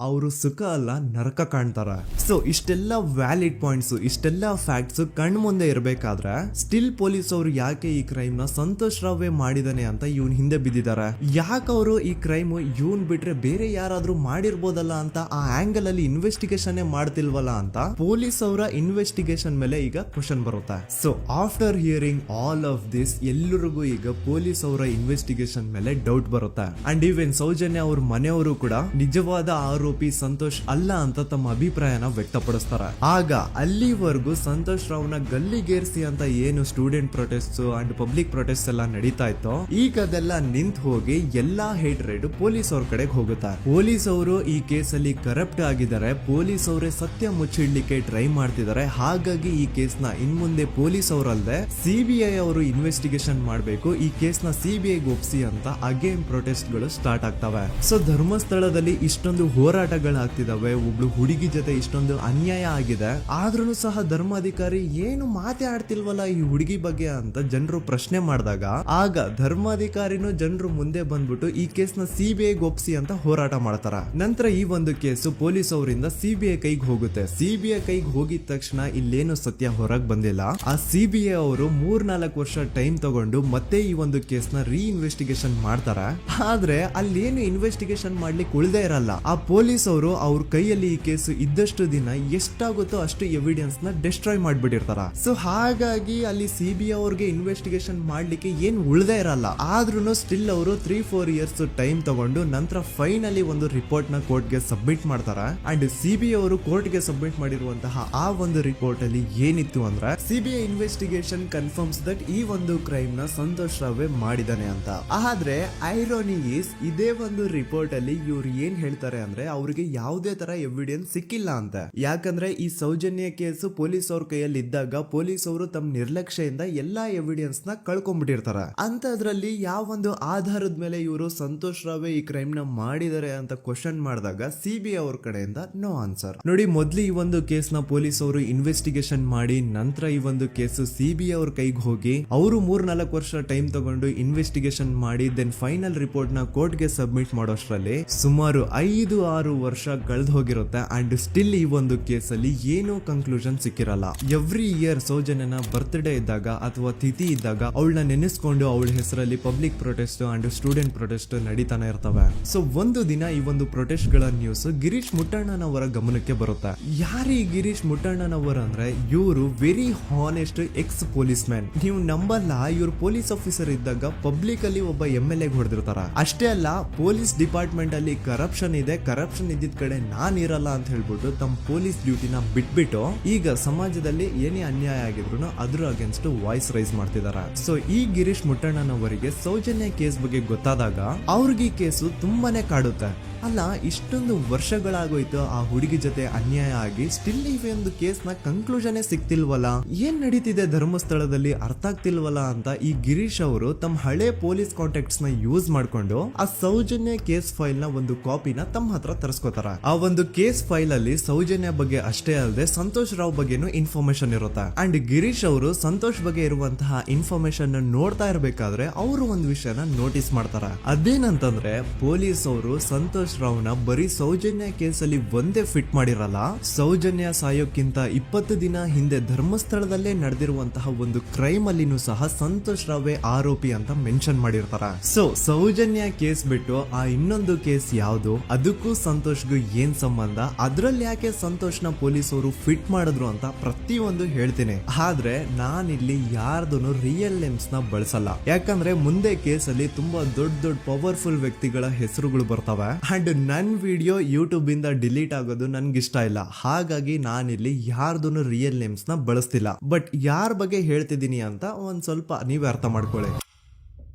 ಅವರು ಸುಖ ಅಲ್ಲ ನರಕ ಕಾಣ್ತಾರ. ಸೊ ಇಷ್ಟೆಲ್ಲ ವ್ಯಾಲಿಡ್ ಪಾಯಿಂಟ್ಸ್, ಇಷ್ಟೆಲ್ಲ ಫ್ಯಾಕ್ಟ್ಸ್ ಕಣ್ ಮುಂದೆ ಇರಬೇಕಾದ್ರೆ ಸ್ಟಿಲ್ ಪೊಲೀಸ್ ಅವರು ಯಾಕೆ ಈ ಕ್ರೈಮ್ ನ ಸಂತೋಷ್ ರಾವೇ ಮಾಡಿದಾನೆ ಅಂತ ಇವನ್ ಹಿಂದೆ ಬಿದ್ದಿದ್ದಾರೆ. ಯಾಕೆ ಅವರು ಈ ಕ್ರೈಮ್ ಇವನ್ ಬಿಟ್ರೆ ಬೇರೆ ಯಾರಾದ್ರೂ ಮಾಡಿರ್ಬೋದಲ್ಲ ಅಂತ ಆ ಆಂಗಲ್ ಅಲ್ಲಿ ಇನ್ವೆಸ್ಟಿಗೇಷನ್ ಮಾಡ್ತಿಲ್ವಲ್ಲ ಅಂತ ಪೊಲೀಸ್ ಅವರ ಇನ್ವೆಸ್ಟಿಗೇಷನ್ ಮೇಲೆ ಈಗ ಕ್ವಶನ್ ಬರುತ್ತೆ. So after hearing all of this, ಎಲ್ಲರಿಗೂ ಈಗ ಪೊಲೀಸ್ ಅವರ ಇನ್ವೆಸ್ಟಿಗೇಷನ್ ಇನ್ವೆಸ್ಟಿಗೇಷನ್ ಮೇಲೆ ಡೌಟ್ ಬರುತ್ತೆ. ಅಂಡ್ ಈವನ್ ಸೌಜನ್ಯ ಅವ್ರ ಮನೆಯವರು ಕೂಡ ನಿಜವಾದ ಆರೋಪಿ ಸಂತೋಷ್ ಅಲ್ಲ ಅಂತ ತಮ್ಮ ಅಭಿಪ್ರಾಯನ ವ್ಯಕ್ತಪಡಿಸ್ತಾರೆ. ಆಗ ಅಲ್ಲಿವರೆಗೂ ಸಂತೋಷ್ ರಾವ್ನ ಗಲ್ಲಿಗೇರಿಸಿ ಅಂತ ಏನು student protest and public protest ಎಲ್ಲ ನಡೀತಾ ಇತ್ತು, ಈಗ ಅದೆಲ್ಲ ನಿಂತ್ ಹೋಗಿ ಎಲ್ಲಾ ಹೇಟ್ ರೈಡ್ ಪೊಲೀಸ್ ಅವ್ರ ಕಡೆಗೆ ಹೋಗುತ್ತೆ. ಪೊಲೀಸ್ ಅವರು ಈ ಕೇಸಲ್ಲಿ ಕರಪ್ಟ್ ಆಗಿದ್ದಾರೆ, ಪೊಲೀಸ್ ಅವರೇ ಸತ್ಯ ಮುಚ್ಚಿಡ್ಲಿಕ್ಕೆ ಟ್ರೈ ಮಾಡ್ತಿದ್ದಾರೆ. ಹಾಗಾಗಿ ಈ ಕೇಸ್ನ ಇನ್ಮುಂದೆ ಪೊಲೀಸ್ ಅವರಲ್ಲದೆ ಸಿಬಿಐ ಅವರು ಇನ್ವೆಸ್ಟಿಗೇಷನ್ ಮಾಡಬೇಕು, ಈ ಕೇಸ್ನ ಸಿಬಿಐ ಒಪ್ಸಿ ಅಂತ ಅಗೇನ್ ಪ್ರೊಟೆಸ್ಟ್ ಗಳು ಸ್ಟಾರ್ಟ್ ಆಗ್ತವೆ. ಸೊ ಧರ್ಮಸ್ಥಳದಲ್ಲಿ ಇಷ್ಟೊಂದು ಹೋರಾಟಗಳಾಗ್ತಿದಾವೆ, ಒಬ್ಳು ಹುಡುಗಿ ಜೊತೆ ಇಷ್ಟೊಂದು ಅನ್ಯಾಯ ಆಗಿದೆ, ಆದ್ರೂ ಸಹ ಧರ್ಮಾಧಿಕಾರಿ ಏನು ಮಾತೇ ಆಡ್ತಿಲ್ವಲ್ಲ ಈ ಹುಡುಗಿ ಬಗ್ಗೆ ಅಂತ ಜನರು ಪ್ರಶ್ನೆ ಮಾಡಿದಾಗ ಆಗ ಧರ್ಮಾಧಿಕಾರಿನೂ ಜನರು ಮುಂದೆ ಬಂದ್ಬಿಟ್ಟು ಈ ಕೇಸ್ನ ಸಿಬಿಐ ಒಪ್ಸಿ ಅಂತ ಹೋರಾಟ ಮಾಡ್ತಾರ. ನಂತರ ಈ ಒಂದು ಕೇಸು ಪೊಲೀಸ್ ಅವರಿಂದ ಸಿಬಿಐ ಕೈಗೆ ಹೋಗುತ್ತೆ. ಸಿಬಿಐ ಕೈಗೆ ಹೋಗಿದ ತಕ್ಷಣ ಇಲ್ಲೇನು ಸತ್ಯ ಹೊರಗ್ ಬಂದಿಲ್ಲ. ಆ ಸಿಬಿಐ ಅವರು 3-4 ವರ್ಷ ಟೈಮ್ ತಗೊಂಡು ಮತ್ತೆ ಈ ಒಂದು ಕೇಸ್ನ ರೀ ಇನ್ವೆಸ್ಟಿಗೇಷನ್ ಮಾಡ್ತಾರ. ಆದ್ರೆ ಅಲ್ಲೇನು ಇನ್ವೆಸ್ಟಿಗೇಷನ್ ಮಾಡ್ಲಿಕ್ಕೆ ಉಳ್ದೇ ಇರಲ್ಲ. ಆ ಪೊಲೀಸ್ ಅವರು ಅವ್ರ ಕೈಯಲ್ಲಿ ಈ ಕೇಸು ಇದ್ದಷ್ಟು ದಿನ ಎಷ್ಟಾಗುತ್ತೋ ಅಷ್ಟು ಎವಿಡೆನ್ಸ್ ನ ಡಿಸ್ಟ್ರಾಯ್ ಮಾಡ್ಬಿಟ್ಟಿರ್ತಾರ. ಸೊ ಹಾಗಾಗಿ ಅಲ್ಲಿ ಸಿಬಿಐ ಅವ್ರಿಗೆ ಇನ್ವೆಸ್ಟಿಗೇಷನ್ ಮಾಡ್ಲಿಕ್ಕೆ ಏನ್ ಉಳ್ದೇ ಇರಲ್ಲ. ಆದ್ರೂ ಸ್ಟಿಲ್ ಅವರು 3-4 ಇಯರ್ಸ್ ಟೈಮ್ ತಗೊಂಡು ನಂತರ ಫೈನಲಿ ಒಂದು ರಿಪೋರ್ಟ್ ನ ಕೋರ್ಟ್ ಗೆ ಸಬ್ಮಿಟ್ ಮಾಡ್ತಾರ. ಅಂಡ್ ಸಿಬಿಐ ಅವರು ಕೋರ್ಟ್ ಗೆ ಸಬ್ಮಿಟ್ ಮಾಡಿರುವಂತಹ ಆ ಒಂದು ರಿಪೋರ್ಟ್ ಅಲ್ಲಿ ಏನಿತ್ತು ಅಂದ್ರೆ ಸಿಬಿಐ ಇನ್ವೆಸ್ಟಿಗೇಷನ್ ಕನ್ಫರ್ಮ್ಸ್ ದಟ್ ಈ ಒಂದು ಕ್ರೈಮ್ ನ ಸಂತೋಷ್ ರಾವ್ ಮಾಡಿದಾನೆ ಅಂತ. ಆದ್ರೆ ಐರೋನಿ ಈಸ್ ಇದೇ ಒಂದು ರಿಪೋರ್ಟ್ ಅಲ್ಲಿ ಇವ್ರು ಏನ್ ಹೇಳ್ತಾರೆ ಅಂದ್ರೆ ಅವ್ರಿಗೆ ಯಾವುದೇ ತರ ಎವಿಡೆನ್ಸ್ ಸಿಕ್ಕಿಲ್ಲ ಅಂತ. ಯಾಕಂದ್ರೆ ಈ ಸೌಜನ್ಯ ಕೇಸು ಪೊಲೀಸ್ ಅವ್ರ ಕೈಯಲ್ಲಿ ಇದ್ದಾಗ ಪೊಲೀಸ್ ಅವರು ತಮ್ಮ ನಿರ್ಲಕ್ಷ್ಯದಿಂದ ಎಲ್ಲಾ ಎವಿಡೆನ್ಸ್ ನ ಕಳ್ಕೊಂಡ್ಬಿಟ್ಟಿರ್ತಾರ. ಅಂತದ್ರಲ್ಲಿ ಯಾವ ಒಂದು ಆಧಾರದ ಮೇಲೆ ಇವರು ಸಂತೋಷ್ ರಾವ್ ಈ ಕ್ರೈಮ್ ನ ಮಾಡಿದ್ದಾರೆ ಅಂತ ಕ್ವಶನ್ ಮಾಡಿದಾಗ ಸಿಬಿಐ ಅವ್ರ ಕಡೆಯಿಂದ ನೋ ಆನ್ಸರ್. ನೋಡಿ, ಮೊದ್ಲು ಈ ಒಂದು ಕೇಸ್ ನ ಪೊಲೀಸ್ ಅವರು ಇನ್ವೆಸ್ಟಿಗೇಷನ್ ಮಾಡಿ ನಂತರ ಈ ಒಂದು ಕೇಸು ಸಿಬಿಐ ಅವ್ರ ಕೈಗೆ ಹೋಗಿ ಅವರು 3-4 ವರ್ಷ ಟೈಮ್ ತಗೊಂಡು ಇನ್ವೆಸ್ಟಿಗೇಷನ್ ಮಾಡಿ ದೆನ್ ಫೈನಲ್ ರಿಪೋರ್ಟ್ ನ ಕೋರ್ಟ್ ಗೆ ಸಬ್ಮಿಟ್ ಮಾಡೋಷ್ಟ್ರಲ್ಲಿ ಸುಮಾರು 5-6 ವರ್ಷ ಕಳೆದು ಹೋಗಿರುತ್ತೆ. ಅಂಡ್ ಸ್ಟಿಲ್ ಈ ಒಂದು ಕೇಸಲ್ಲಿ ಏನೂ ಕನ್ಕ್ಲೂಷನ್ ಸಿಕ್ಕಿರಲ್ಲ. ಎವ್ರಿ ಇಯರ್ ಸೌಜನ್ಯನ ಬರ್ತ್ಡೇ ಇದ್ದಾಗ ಅಥವಾ ತಿಥಿ ಇದ್ದಾಗ ಅವಳನ್ನ ನೆನೆಸ್ಕೊಂಡು ಅವಳ ಹೆಸರಲ್ಲಿ public protest and student protest ನಡೀತಾನೆ ಇರ್ತವೆ. ಸೊ ಒಂದು ದಿನ ಈ ಒಂದು ಪ್ರೊಟೆಸ್ಟ್ ಗಳ ನ್ಯೂಸ್ ಗಿರೀಶ್ ಮುಟ್ಟಣ್ಣನವರ ಗಮನಕ್ಕೆ ಬರುತ್ತೆ. ಯಾರು ಈ ಗಿರೀಶ್ ಮುಟ್ಟಣ್ಣನವರ ಅಂದ್ರೆ ಇವರು very honest X police man. ನೀವು ನಂಬಲ್ಲ, ಇವ್ರು ಪೊಲೀಸ್ ಆಫೀಸರ್ ಇದ್ದಾಗ ಪಬ್ಲಿಕ್ ಅಲ್ಲಿ ಒಬ್ಬ MLA ಹೊಡೆದಿರ್ತಾರ. ಅಷ್ಟೇ ಅಲ್ಲ, ಪೊಲೀಸ್ ಡಿಪಾರ್ಟ್ಮೆಂಟ್ ಅಲ್ಲಿ ಕರಪ್ಷನ್ ಇದೆ, ಕರಪ್ಷನ್ ಇದ್ದಿದ್ ಕಡೆ ನಾನ್ ಇರಲ್ಲ ಅಂತ ಹೇಳ್ಬಿಟ್ಟು ತಮ್ಮ ಪೊಲೀಸ್ ಡ್ಯೂಟಿನ ಬಿಟ್ಬಿಟ್ಟು ಈಗ ಸಮಾಜದಲ್ಲಿ ಏನೇ ಅನ್ಯಾಯ ಆಗಿದ್ರು ಅದ್ರ ಅಗೇನ್ಸ್ಟ್ ವಾಯ್ಸ್ ರೈಸ್ ಮಾಡ್ತಿದಾರ. ಸೊ ಈ ಗಿರೀಶ್ ಮುಟ್ಟಣ್ಣನವರಿಗೆ ಸೌಜನ್ಯ ಕೇಸ್ ಬಗ್ಗೆ ಗೊತ್ತಾದಾಗ ಅವ್ರಿಗೆ ಈ ಕೇಸು ತುಂಬಾನೇ ಕಾಡುತ್ತೆ. ಅಲ್ಲ, ಇಷ್ಟೊಂದು ವರ್ಷಗಳಾಗೋಯ್ತು ಆ ಹುಡುಗಿ ಜೊತೆ ಅನ್ಯಾಯ ಆಗಿ, ಸ್ಟಿಲ್ ಈ ಒಂದು ಕೇಸ್ ನ ಕನ್ಕ್ಲೂಷನ್ ಸಿಕ್ತಿಲ್ವಲ್ಲ, ಏನ್ ನಡೀತಿದೆ ಧರ್ಮಸ್ಥಳದಲ್ಲಿ ಅರ್ಥ ಆಗ್ತಿಲ್ವಲ್ಲ ಅಂತ ಈ ಗಿರೀಶ್ ಅವರು ತಮ್ಮ ಹಳೆ ಪೊಲೀಸ್ ಕಾಂಟ್ಯಾಕ್ಟ್ಸ್ ನ ಯೂಸ್ ಮಾಡ್ಕೊಂಡು ಆ ಸೌಜನ್ಯ ಕೇಸ್ ಫೈಲ್ ನ ಒಂದು ಕಾಪಿನ ತಮ್ಮ ಹತ್ರ ತರಿಸ್ಕೋತಾರ. ಆ ಒಂದು ಕೇಸ್ ಫೈಲ್ ಅಲ್ಲಿ ಸೌಜನ್ಯ ಬಗ್ಗೆ ಅಷ್ಟೇ ಅಲ್ಲದೆ ಸಂತೋಷ್ ರಾವ್ ಬಗ್ಗೆನೂ ಇನ್ಫಾರ್ಮೇಶನ್ ಇರುತ್ತೆ. ಅಂಡ್ ಗಿರೀಶ್ ಅವರು ಸಂತೋಷ್ ಬಗ್ಗೆ ಇರುವಂತಹ ಇನ್ಫಾರ್ಮೇಶನ್ ನೋಡ್ತಾ ಇರ್ಬೇಕಾದ್ರೆ ಅವರು ಒಂದು ವಿಷಯನ ನೋಟಿಸ್ ಮಾಡ್ತಾರ. ಅದೇನಂತಂದ್ರೆ ಪೊಲೀಸ್ ಅವರು ಸಂತೋಷ್ ರಾವ್ನ ಬರೀ ಸೌಜನ್ಯ ಕೇಸಲ್ಲಿ ಒಂದೇ ಫಿಟ್ ಮಾಡಿರಲ್ಲ, ಸೌಜನ್ಯ ಸಾಯೋಕ್ಕಿಂತ 20 ದಿನ ಹಿಂದೆ ಧರ್ಮಸ್ಥಳದಲ್ಲೇ ನಡೆದಿರುವಂತಹ ಒಂದು ಕ್ರೈಮ್ ಅಲ್ಲಿನೂ ಸಹ ಸಂತೋಷ್ ರಾವ್ ಆರೋಪಿ ಅಂತ ಮೆನ್ಷನ್ ಮಾಡಿರ್ತಾರ. ಸೊ ಸೌಜನ್ಯ ಕೇಸ್ ಬಿಟ್ಟು ಆ ಇನ್ನೊಂದು ಕೇಸ್ ಯಾವುದು, ಅದಕ್ಕೂ ಸಂತೋಷ್ಗೂ ಏನ್ ಸಂಬಂಧ, ಅದ್ರಲ್ಲಿ ಯಾಕೆ ಸಂತೋಷ್ನ ಪೊಲೀಸ್ ಅವರು ಫಿಟ್ ಮಾಡಿದ್ರು ಅಂತ ಪ್ರತಿಯೊಂದು ಹೇಳ್ತೀನಿ. ಆದ್ರೆ ನಾನಿಲ್ಲಿ ಯಾರ್ದೂ ರಿಯಲ್ ನೇಮ್ಸ್ ನ ಬಳಸಲ್ಲ. ಯಾಕಂದ್ರೆ ಮುಂದೆ ಕೇಸಲ್ಲಿ ತುಂಬಾ ದೊಡ್ಡ ಪವರ್ಫುಲ್ ವ್ಯಕ್ತಿಗಳ ಹೆಸರುಗಳು ಬರ್ತವೆ. ಅಂಡ್ ನನ್ ವಿಡಿಯೋ ಯೂಟ್ಯೂಬ್ ಇಂದ ಡಿಲೀಟ್ ಆಗೋದು ನನ್ಗೆ ಇಷ್ಟ ಇಲ್ಲ. ಹಾಗಾಗಿ ನಾನಿಲ್ಲಿ ಯಾರ್ದೂ ರಿಯಲ್ ನೇಮ್ಸ್ ನ ಬಳಸ್ತಿಲ್ಲ. ಬಟ್ ಯಾರ ಬಗ್ಗೆ ಹೇಳ್ತಿದ್ದೀನಿ ಅಂತ ಒಂದ್ ಸ್ವಲ್ಪ ನೀವೇ ಅರ್ಥ ಮಾಡ್ಕೊಳ್ಳಿ.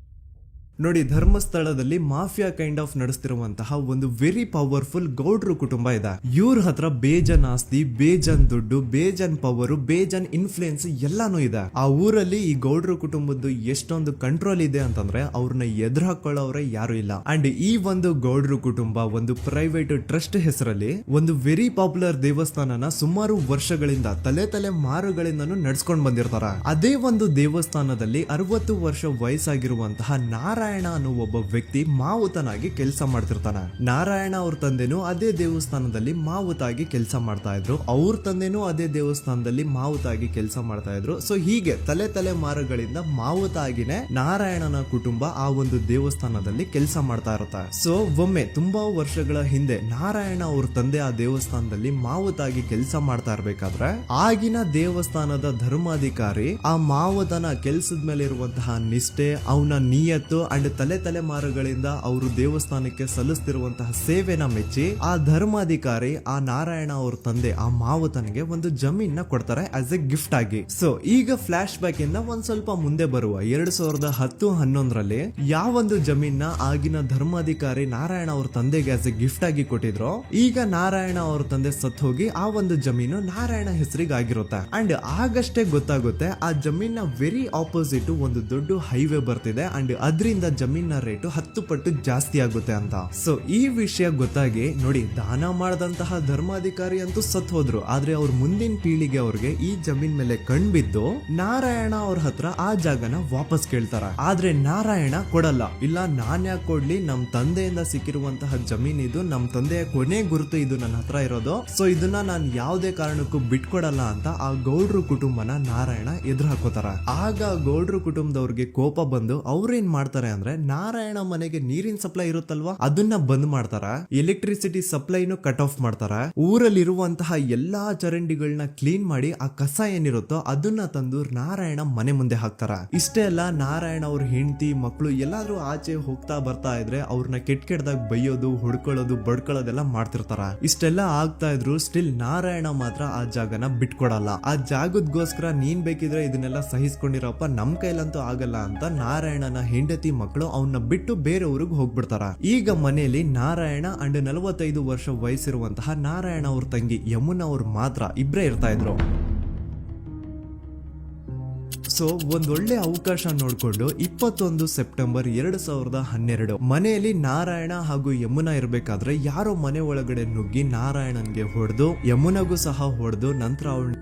ನೋಡಿ, ಧರ್ಮಸ್ಥಳದಲ್ಲಿ ಮಾಫಿಯಾ ಕೈಂಡ್ ಆಫ್ ನಡೆಸ್ತಿರುವಂತಹ ಒಂದು ವೆರಿ ಪವರ್ಫುಲ್ ಗೌಡ್ರು ಕುಟುಂಬ ಇದೆ. ಇವ್ರ ಹತ್ರ ಬೇಜನ್ ಆಸ್ತಿ, ಬೇಜನ್ ದುಡ್ಡು, ಬೇಜನ್ ಪವರ್, ಬೇಜನ್ ಇನ್ಫ್ಲೂಯೆನ್ಸ್ ಎಲ್ಲಾನು ಇದೆ. ಆ ಊರಲ್ಲಿ ಈ ಗೌಡ್ರು ಕುಟುಂಬದ್ದು ಎಷ್ಟೊಂದು ಕಂಟ್ರೋಲ್ ಇದೆ ಅಂತಂದ್ರೆ ಅವ್ರನ್ನ ಎದುರು ಹಾಕೊಳ್ಳೋರೆ ಯಾರು ಇಲ್ಲ. ಅಂಡ್ ಈ ಒಂದು ಗೌಡ್ರು ಕುಟುಂಬ ಒಂದು ಪ್ರೈವೇಟ್ ಟ್ರಸ್ಟ್ ಹೆಸರಲ್ಲಿ ಒಂದು ವೆರಿ ಪಾಪ್ಯುಲರ್ ದೇವಸ್ಥಾನನ ಸುಮಾರು ವರ್ಷಗಳಿಂದ ತಲೆ ಮಾರುಗಳಿಂದನೂ ನಡ್ಸ್ಕೊಂಡ್ ಬಂದಿರ್ತಾರ. ಅದೇ ಒಂದು ದೇವಸ್ಥಾನದಲ್ಲಿ 60 ವರ್ಷ ವಯಸ್ಸಾಗಿರುವಂತಹ ನಾರಾಯಣ ಅನ್ನೋ ಒಬ್ಬ ವ್ಯಕ್ತಿ ಮಾವುತನಾಗಿ ಕೆಲಸ ಮಾಡ್ತಿರ್ತಾನೆ. ನಾರಾಯಣ ಅವ್ರ ತಂದೆನೂ ಅದೇ ದೇವಸ್ಥಾನದಲ್ಲಿ ಮಾವುತಾಗಿ ಕೆಲಸ ಮಾಡ್ತಾ ಇದ್ರು, ಅವ್ರ ತಂದೆನೂ ಅದೇ ದೇವಸ್ಥಾನದಲ್ಲಿ ಮಾವುತಾಗಿ ಕೆಲಸ ಮಾಡ್ತಾ ಇದ್ರು. ಸೊ ಹೀಗೆ ತಲೆ ಮಾರುಗಳಿಂದ ಮಾವುತಾಗಿನೇ ನಾರಾಯಣನ ಕುಟುಂಬ ಆ ಒಂದು ದೇವಸ್ಥಾನದಲ್ಲಿ ಕೆಲಸ ಮಾಡ್ತಾ ಇರುತ್ತೆ. ಸೊ ಒಮ್ಮೆ ತುಂಬಾ ವರ್ಷಗಳ ಹಿಂದೆ ನಾರಾಯಣ ಅವ್ರ ತಂದೆ ಆ ದೇವಸ್ಥಾನದಲ್ಲಿ ಮಾವುತಾಗಿ ಕೆಲಸ ಮಾಡ್ತಾ ಇರ್ಬೇಕಾದ್ರೆ ಆಗಿನ ದೇವಸ್ಥಾನದ ಧರ್ಮಾಧಿಕಾರಿ ಆ ಮಾವುತನ ಕೆಲ್ಸದ ಮೇಲೆ ಇರುವಂತಹ ನಿಷ್ಠೆ, ಅವನ ನಿಯತ್ತು ಅಂಡ್ ತಲೆಮಾರುಗಳಿಂದ ಅವರು ದೇವಸ್ಥಾನಕ್ಕೆ ಸಲ್ಲಿಸ್ತಿರುವಂತಹ ಸೇವೆನ ಮೆಚ್ಚಿ ಆ ಧರ್ಮಾಧಿಕಾರಿ ಆ ನಾರಾಯಣ ಅವ್ರ ತಂದೆ ಆ ಮಾವುತನಿಗೆ ಒಂದು ಜಮೀನ್ ಕೊಡ್ತಾರೆ ಆಸ್ ಎ ಗಿಫ್ಟ್ ಆಗಿ. ಸೊ ಈಗ ಫ್ಲಾಶ್ ಬ್ಯಾಕ್ ಇಂದ ಒಂದ್ ಸ್ವಲ್ಪ ಮುಂದೆ ಬರುವ 2010-11ರಲ್ಲಿ ಯಾವೊಂದು ಜಮೀನ್ ಆಗಿನ ಧರ್ಮಾಧಿಕಾರಿ ನಾರಾಯಣ ಅವ್ರ ತಂದೆಗೆ ಆಸ್ ಎ ಗಿಫ್ಟ್ ಆಗಿ ಕೊಟ್ಟಿದ್ರು, ಈಗ ನಾರಾಯಣ ಅವ್ರ ತಂದೆ ಸತ್ ಹೋಗಿ ಆ ಒಂದು ಜಮೀನು ನಾರಾಯಣ ಹೆಸರಿಗೆ ಆಗಿರುತ್ತೆ. ಅಂಡ್ ಆಗಷ್ಟೇ ಗೊತ್ತಾಗುತ್ತೆ ಆ ಜಮೀನ್ ವೆರಿ ಆಪೋಸಿಟ್ ಒಂದು ದೊಡ್ಡ ಹೈವೇ ಬರ್ತಿದೆ ಅಂಡ್ ಅದರಿಂದ ಜಮೀನ್ ರೇಟು 10 ಪಟ್ಟು ಜಾಸ್ತಿ ಆಗುತ್ತೆ ಅಂತ. ಸೊ ಈ ವಿಷಯ ಗೊತ್ತಾಗಿ ನೋಡಿ ದಾನ ಮಾಡದಂತಹ ಧರ್ಮಾಧಿಕಾರಿ ಅಂತೂ ಸತ್ ಹೋದ್ರು, ಆದ್ರೆ ಅವ್ರ ಮುಂದಿನ ಪೀಳಿಗೆ ಅವ್ರಿಗೆ ಈ ಜಮೀನ್ ಮೇಲೆ ಕಣ್ಬಿದ್ದು ನಾರಾಯಣ ಅವ್ರ ಹತ್ರ ಆ ಜಾಗನ ವಾಪಸ್ ಕೇಳ್ತಾರ. ಆದ್ರೆ ನಾರಾಯಣ ಕೊಡಲ್ಲ. ಇಲ್ಲ ನಾನ್ ಯಾಕೆ ಕೊಡ್ಲಿ, ನಮ್ ತಂದೆಯಿಂದ ಸಿಕ್ಕಿರುವಂತಹ ಜಮೀನ್ ಇದು, ನಮ್ ತಂದೆಯ ಕೊನೆ ಗುರುತು ಇದು ನನ್ನ ಹತ್ರ ಇರೋದು, ಸೊ ಇದನ್ನ ನಾನ್ ಯಾವುದೇ ಕಾರಣಕ್ಕೂ ಬಿಟ್ಕೊಡಲ್ಲ ಅಂತ ಆ ಗೌಡ್ರು ಕುಟುಂಬನ ನಾರಾಯಣ ಎದುರು ಹಾಕೋತಾರ. ಆಗ ಗೌಡ್ರು ಕುಟುಂಬದವ್ರಿಗೆ ಕೋಪ ಬಂದು ಅವ್ರೇನ್ ಮಾಡ್ತಾರೆ ಅಂದ್ರೆ ನಾರಾಯಣ ಮನೆಗೆ ನೀರಿನ ಸಪ್ಲೈ ಇರುತ್ತಲ್ವಾ ಅದನ್ನ ಬಂದ್ ಮಾಡ್ತಾರ, ಎಲೆಕ್ಟ್ರಿಸಿಟಿ ಸಪ್ಲೈನು ಕಟ್ ಆಫ್ ಮಾಡ್ತಾರ, ಊರಲ್ಲಿರುವಂತಹ ಎಲ್ಲಾ ಚರಂಡಿಗಳನ್ನ ಕ್ಲೀನ್ ಮಾಡಿ ಆ ಕಸ ಏನಿರುತ್ತೋ ಅದನ್ನ ತಂದು ನಾರಾಯಣ ಮನೆ ಮುಂದೆ ಹಾಕ್ತಾರ. ಇಷ್ಟೇ ಅಲ್ಲ, ನಾರಾಯಣ ಅವ್ರ ಹೆಂಡತಿ ಮಕ್ಕಳು ಎಲ್ಲಾದ್ರೂ ಆಚೆ ಹೋಗ್ತಾ ಬರ್ತಾ ಇದ್ರೆ ಅವ್ರನ್ನ ಕೆಟ್ಟದಾಗ ಬೈಯೋದು, ಹೊಡ್ಕೊಳ್ಳೋದು, ಬಡ್ಕೊಳ್ಳೋದೆಲ್ಲ ಮಾಡ್ತಿರ್ತಾರ. ಇಷ್ಟೆಲ್ಲ ಆಗ್ತಾ ಇದ್ರು ಸ್ಟಿಲ್ ನಾರಾಯಣ ಮಾತ್ರ ಆ ಜಾಗನ ಬಿಟ್ಕೊಡಲ್ಲ. ಆ ಜಾಗದ್ಗೋಸ್ಕರ ನೀನ್ ಬೇಕಿದ್ರೆ ಇದನ್ನೆಲ್ಲ ಸಹಿಸ್ಕೊಂಡಿರಪ್ಪ, ನಮ್ ಕೈಲಂತೂ ಆಗಲ್ಲ ಅಂತ ನಾರಾಯಣನ ಹೆಂಡತಿ ಮಕ್ಕಳು ಅವನ್ನ ಬಿಟ್ಟು ಬೇರೆ ಊರಿಗೆ ಹೋಗ್ಬಿಡ್ತಾರ. ಈಗ ಮನೆಯಲ್ಲಿ ನಾರಾಯಣ ಅಂಡ್ 45 ವರ್ಷ ವಯಸ್ಸಿರುವಂತಹ ನಾರಾಯಣ ಅವ್ರ ತಂಗಿ ಯಮುನಾ ಅವ್ರು ಮಾತ್ರ ಇಬ್ರೇ ಇರ್ತಾ ಇದ್ರು. ಸೊ ಒಂದೊಳ್ಳೆ ಅವಕಾಶ ನೋಡ್ಕೊಂಡು 21 ಸೆಪ್ಟೆಂಬರ್ 2012 ಮನೆಯಲ್ಲಿ ನಾರಾಯಣ ಹಾಗೂ ಯಮುನಾ ಇರ್ಬೇಕಾದ್ರೆ ಯಾರೋ ಮನೆ ಒಳಗಡೆ ನುಗ್ಗಿ ನಾರಾಯಣನ್ಗೆ ಹೊಡೆದು ಯಮುನಾಗೂ ಸಹ ಹೊಡೆದು ನಂತರ ಅವಳು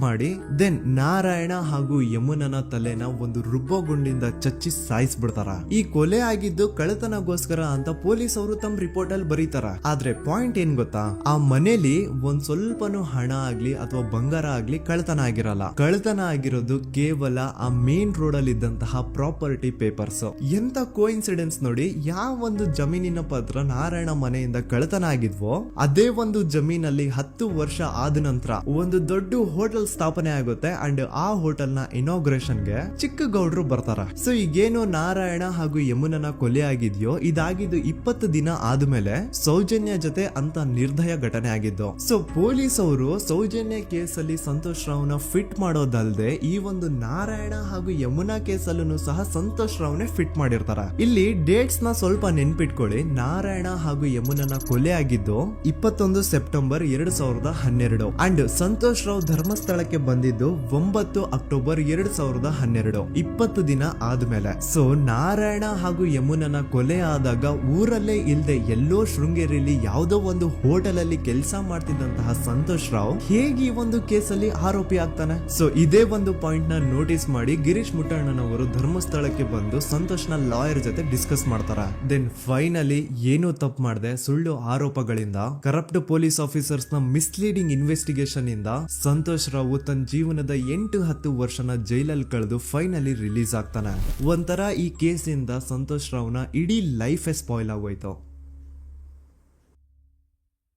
ಮಾಡಿ ದೆನ್ ನಾರಾಯಣ ಹಾಗೂ ಯಮುನನ ತಲೆನ ಒಂದು ರುಬ್ಬಗುಂಡಿಂದ ಚಚ್ಚಿ ಸಾಯಿಸ್ಬಿಡ್ತಾರ. ಈ ಕೊಲೆ ಆಗಿದ್ದು ಕಳ್ಳತನಗೋಸ್ಕರ ಅಂತ ಪೊಲೀಸ್ ಅವರು ತಮ್ಮ ರಿಪೋರ್ಟ್ ಅಲ್ಲಿ ಬರೀತಾರ. ಆದ್ರೆ ಪಾಯಿಂಟ್ ಏನ್ ಗೊತ್ತಾ, ಆ ಮನೇಲಿ ಒಂದ್ ಸ್ವಲ್ಪನೂ ಹಣ ಆಗ್ಲಿ ಅಥವಾ ಬಂಗಾರ ಆಗ್ಲಿ ಕಳ್ಳತನ ಆಗಿರಲ್ಲ. ಕಳ್ಳತನ ಆಗಿರೋದು ಕೇವಲ ಆ ಮೇನ್ ರೋಡ್ ಅಲ್ಲಿ ಇದ್ದಂತಹ ಪ್ರಾಪರ್ಟಿ ಪೇಪರ್ಸ್. ಎಂತ ಕೋಇನ್ಸಿಡೆನ್ಸ್ ನೋಡಿ, ಯಾವ ಒಂದು ಜಮೀನಿನ ಪತ್ರ ನಾರಾಯಣ ಮನೆಯಿಂದ ಕಳ್ಳತನ ಆಗಿದ್ವೋ ಅದೇ ಒಂದು ಜಮೀನಲ್ಲಿ 10 ವರ್ಷ ಆದ ನಂತರ ಒಂದು ದೊಡ್ಡ ಹೋಟೆಲ್ ಸ್ಥಾಪನೆ ಆಗುತ್ತೆ ಅಂಡ್ ಆ ಹೋಟೆಲ್ ನ ಇನಾಗ್ರೇಷನ್ ಗೆ ಚಿಕ್ಕ ಗೌಡ್ರು ಬರ್ತಾರ. ಸೊ ಈಗೇನು ನಾರಾಯಣ ಹಾಗೂ ಯಮುನನ ಕೊಲೆ ಆಗಿದ್ಯೋ ಇದಾಗಿದ್ದು 20 ದಿನ ಆದ್ಮೇಲೆ ಸೌಜನ್ಯ ಜೊತೆ ಅಂತ ನಿರ್ದಯ ಘಟನೆ ಆಗಿದ್ದು. ಸೊ ಪೊಲೀಸ್ ಅವರು ಸೌಜನ್ಯ ಕೇಸಲ್ಲಿ ಸಂತೋಷ್ ರಾವ್ನ ಫಿಟ್ ಮಾಡೋದಲ್ದೆ ಈ ಒಂದು ನಾರಾಯಣ ಹಾಗೂ ಯಮುನಾ ಕೇಸಲ್ಲೂ ಸಹ ಸಂತೋಷ್ ರಾವ್ನೆ ಫಿಟ್ ಮಾಡಿರ್ತಾರ. ಇಲ್ಲಿ ಡೇಟ್ಸ್ ನ ಸ್ವಲ್ಪ ನೆನ್ಪಿಟ್ಕೊಳ್ಳಿ. ನಾರಾಯಣ ಹಾಗೂ ಯಮುನನ ಕೊಲೆ ಆಗಿದ್ದು 21 ಸೆಪ್ಟೆಂಬರ್ 2012 ಅಂಡ್ ಸಂತೋಷ್ ರಾವ್ ಧರ್ಮಸ್ಥಳ ಬಂದಿದ್ದು 9 ಅಕ್ಟೋಬರ್ 2012, 20 ದಿನ ಆದ್ಮೇಲೆ. ಸೊ ನಾರಾಯಣ ಹಾಗೂ ಯಮುನನ ಕೊಲೆ ಆದಾಗ ಊರಲ್ಲೇ ಇಲ್ದೆ ಎಲ್ಲೋ ಶೃಂಗೇರಿಯಲ್ಲಿ ಯಾವುದೋ ಒಂದು ಹೋಟೆಲ್ ಅಲ್ಲಿ ಕೆಲಸ ಮಾಡ್ತಿದ್ದಂತಹ ಸಂತೋಷ್ ರಾವ್ ಹೇಗೆ ಈ ಒಂದು ಕೇಸಲ್ಲಿ ಆರೋಪಿ ಆಗ್ತಾನೆ? ಸೊ ಇದೇ ಒಂದು ಪಾಯಿಂಟ್ ನ ನೋಟಿಸ್ ಮಾಡಿ ಗಿರೀಶ್ ಮುಟ್ಟಣ್ಣನವರು ಧರ್ಮಸ್ಥಳಕ್ಕೆ ಬಂದು ಸಂತೋಷ್ ನ ಲಾಯರ್ ಜೊತೆ ಡಿಸ್ಕಸ್ ಮಾಡ್ತಾರ. ದೆನ್ ಫೈನಲಿ ಏನೋ ತಪ್ಪು ಮಾಡದೆ ಸುಳ್ಳು ಆರೋಪಗಳಿಂದ ಕರಪ್ಟ್ ಪೊಲೀಸ್ ಆಫೀಸರ್ಸ್ ನ ಮಿಸ್ಲೀಡಿಂಗ್ ಇನ್ವೆಸ್ಟಿಗೇಷನ್ ಇಂದ ಸಂತೋಷ್ ರಾವ್ ತನ್ನ ಜೀವನದ 8-10 ವರ್ಷನ ಜೈಲಲ್ಲಿ ಕಳೆದು ಫೈನಲಿ ರಿಲೀಸ್ ಆಗ್ತಾನೆ. ಒಂಥರ ಈ ಕೇಸಿಂದ ಸಂತೋಷ್ ರಾವ್ನ ಇಡೀ ಲೈಫ್ ಸ್ಪಾಯ್ಲ್ ಆಗೋಯ್ತು.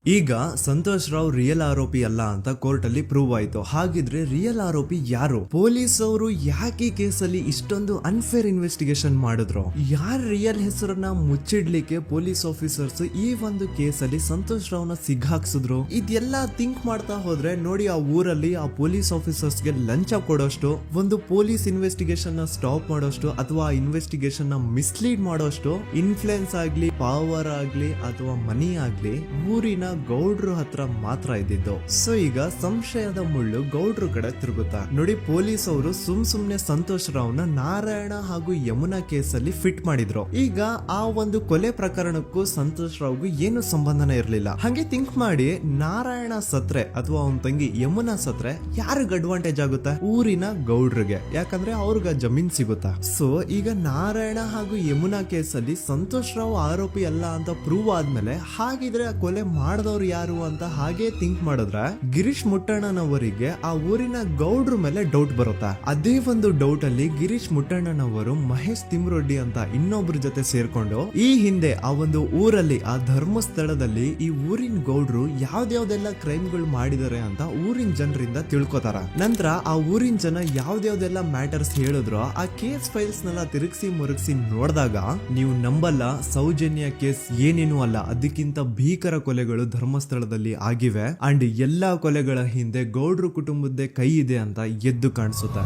ಈಗ ಸಂತೋಷ್ ರಾವ್ ರಿಯಲ್ ಆರೋಪಿ ಅಲ್ಲ ಅಂತ ಕೋರ್ಟ್ ಅಲ್ಲಿ ಪ್ರೂವ್ ಆಯ್ತು. ಹಾಗಿದ್ರೆ ರಿಯಲ್ ಆರೋಪಿ ಯಾರು? ಪೊಲೀಸ್ ಅವರು ಯಾಕೆ ಕೇಸಲ್ಲಿ ಇಷ್ಟೊಂದು ಅನ್ಫೇರ್ ಇನ್ವೆಸ್ಟಿಗೇಷನ್ ಮಾಡಿದ್ರು? ಯಾರ ರಿಯಲ್ ಹೆಸರನ್ನ ಮುಚ್ಚಿಡ್ಲಿಕ್ಕೆ ಪೊಲೀಸ್ ಆಫೀಸರ್ಸ್ ಈ ಒಂದು ಕೇಸಲ್ಲಿ ಸಂತೋಷ್ ರಾವ್ನ ಸಿಗ್ಹಾಕ್ಸಿದ್ರು? ಇದೆಲ್ಲ ಥಿಂಕ್ ಮಾಡ್ತಾ ಹೋದ್ರೆ ನೋಡಿ ಆ ಊರಲ್ಲಿ ಆ ಪೊಲೀಸ್ ಆಫೀಸರ್ಸ್ಗೆ ಲಂಚ ಕೊಡೋಷ್ಟು, ಒಂದು ಪೊಲೀಸ್ ಇನ್ವೆಸ್ಟಿಗೇಷನ್ ನ ಸ್ಟಾಪ್ ಮಾಡೋಷ್ಟು ಅಥವಾ ಇನ್ವೆಸ್ಟಿಗೇಷನ್ ನ ಮಿಸ್ಲೀಡ್ ಮಾಡೋಷ್ಟು ಇನ್ಫ್ಲೂಯೆನ್ಸ್ ಆಗ್ಲಿ, ಪವರ್ ಆಗ್ಲಿ ಅಥವಾ ಮನಿ ಆಗ್ಲಿ ಊರಿನ ಗೌಡ್ರು ಹತ್ರ ಮಾತ್ರ ಇದ್ದಿದ್ದು. ಸೊ ಈಗ ಸಂಶಯದ ಮುಳ್ಳು ಗೌಡ್ರು ಕಡೆ ತಿರುಗುತ್ತಾ ನೋಡಿ. ಪೊಲೀಸ್ ಅವರು ಸುಮ್ನೆ ಸಂತೋಷ್ ರಾವ್ನ ನಾರಾಯಣ ಹಾಗೂ ಯಮುನಾ ಕೇಸಲ್ಲಿ ಫಿಟ್ ಮಾಡಿದ್ರು. ಈಗ ಆ ಒಂದು ಕೊಲೆ ಪ್ರಕರಣಕ್ಕೂ ಸಂತೋಷ್ ರಾವ್ಗೂ ಏನು ಸಂಬಂಧನೇ ಇರ್ಲಿಲ್ಲ. ಹಂಗೆ ಥಿಂಕ್ ಮಾಡಿ ನಾರಾಯಣ ಸತ್ರೆ ಅಥವಾ ಅವನ ತಂಗಿ ಯಮುನಾ ಸತ್ರೆ ಯಾರಿಗ ಅಡ್ವಾಂಟೇಜ್ ಆಗುತ್ತೆ? ಊರಿನ ಗೌಡ್ರಿಗೆ, ಯಾಕಂದ್ರೆ ಅವ್ರಿಗ ಜಮೀನ್ ಸಿಗುತ್ತಾ. ಸೊ ಈಗ ನಾರಾಯಣ ಹಾಗೂ ಯಮುನಾ ಕೇಸಲ್ಲಿ ಸಂತೋಷ್ ರಾವ್ ಆರೋಪಿ ಅಲ್ಲ ಅಂತ ಪ್ರೂವ್ ಆದ್ಮೇಲೆ ಹಾಗಿದ್ರೆ ಆ ಕೊಲೆ ಮಾಡ್ದವ್ರು ಯಾರು ಅಂತ ಹಾಗೆ ಥಿಂಕ್ ಮಾಡಿದ್ರೆ ಗಿರೀಶ್ ಮುಟ್ಟಣ್ಣನವರಿಗೆ ಆ ಊರಿನ ಗೌಡ್ರ ಮೇಲೆ ಡೌಟ್ ಬರುತ್ತೆ. ಅದೇ ಒಂದು ಡೌಟ್ ಅಲ್ಲಿ ಗಿರೀಶ್ ಮುಟ್ಟಣ್ಣನವರು ಮಹೇಶ್ ತಿಮ್ರೊಡ್ಡಿ ಅಂತ ಇನ್ನೊಬ್ರ ಜೊತೆ ಸೇರ್ಕೊಂಡು ಈ ಹಿಂದೆ ಆ ಒಂದು ಊರಲ್ಲಿ ಆ ಧರ್ಮಸ್ಥಳದಲ್ಲಿ ಈ ಊರಿನ ಗೌಡ್ರು ಯಾವ್ದಾವ್ದೆಲ್ಲ ಕ್ರೈಮ್ಗಳು ಮಾಡಿದಾರೆ ಅಂತ ಊರಿನ ಜನರಿಂದ ತಿಳ್ಕೊತಾರ. ನಂತರ ಆ ಊರಿನ ಜನ ಯಾವ್ದಾವ್ದೆಲ್ಲ ಮ್ಯಾಟರ್ಸ್ ಹೇಳಿದ್ರು ಆ ಕೇಸ್ ಫೈಲ್ಸ್ ನೆಲ್ಲ ತಿರುಗಿಸಿ ಮುರುಗಿಸಿ ನೋಡಿದಾಗ ನೀವು ನಂಬಲ್ಲ, ಸೌಜನ್ಯ ಕೇಸ್ ಏನೇನು ಅಲ್ಲ, ಅದಕ್ಕಿಂತ ಭೀಕರ ಕೊಲೆಗಳು ಧರ್ಮಸ್ಥಳದಲ್ಲಿ ಆಗಿವೆ ಅಂಡ್ ಎಲ್ಲಾ ಕೊಲೆಗಳ ಹಿಂದೆ ಗೌಡ್ರು ಕುಟುಂಬದ್ದೇ ಕೈ ಇದೆ ಅಂತ ಎದ್ದು ಕಾಣಿಸುತ್ತೆ.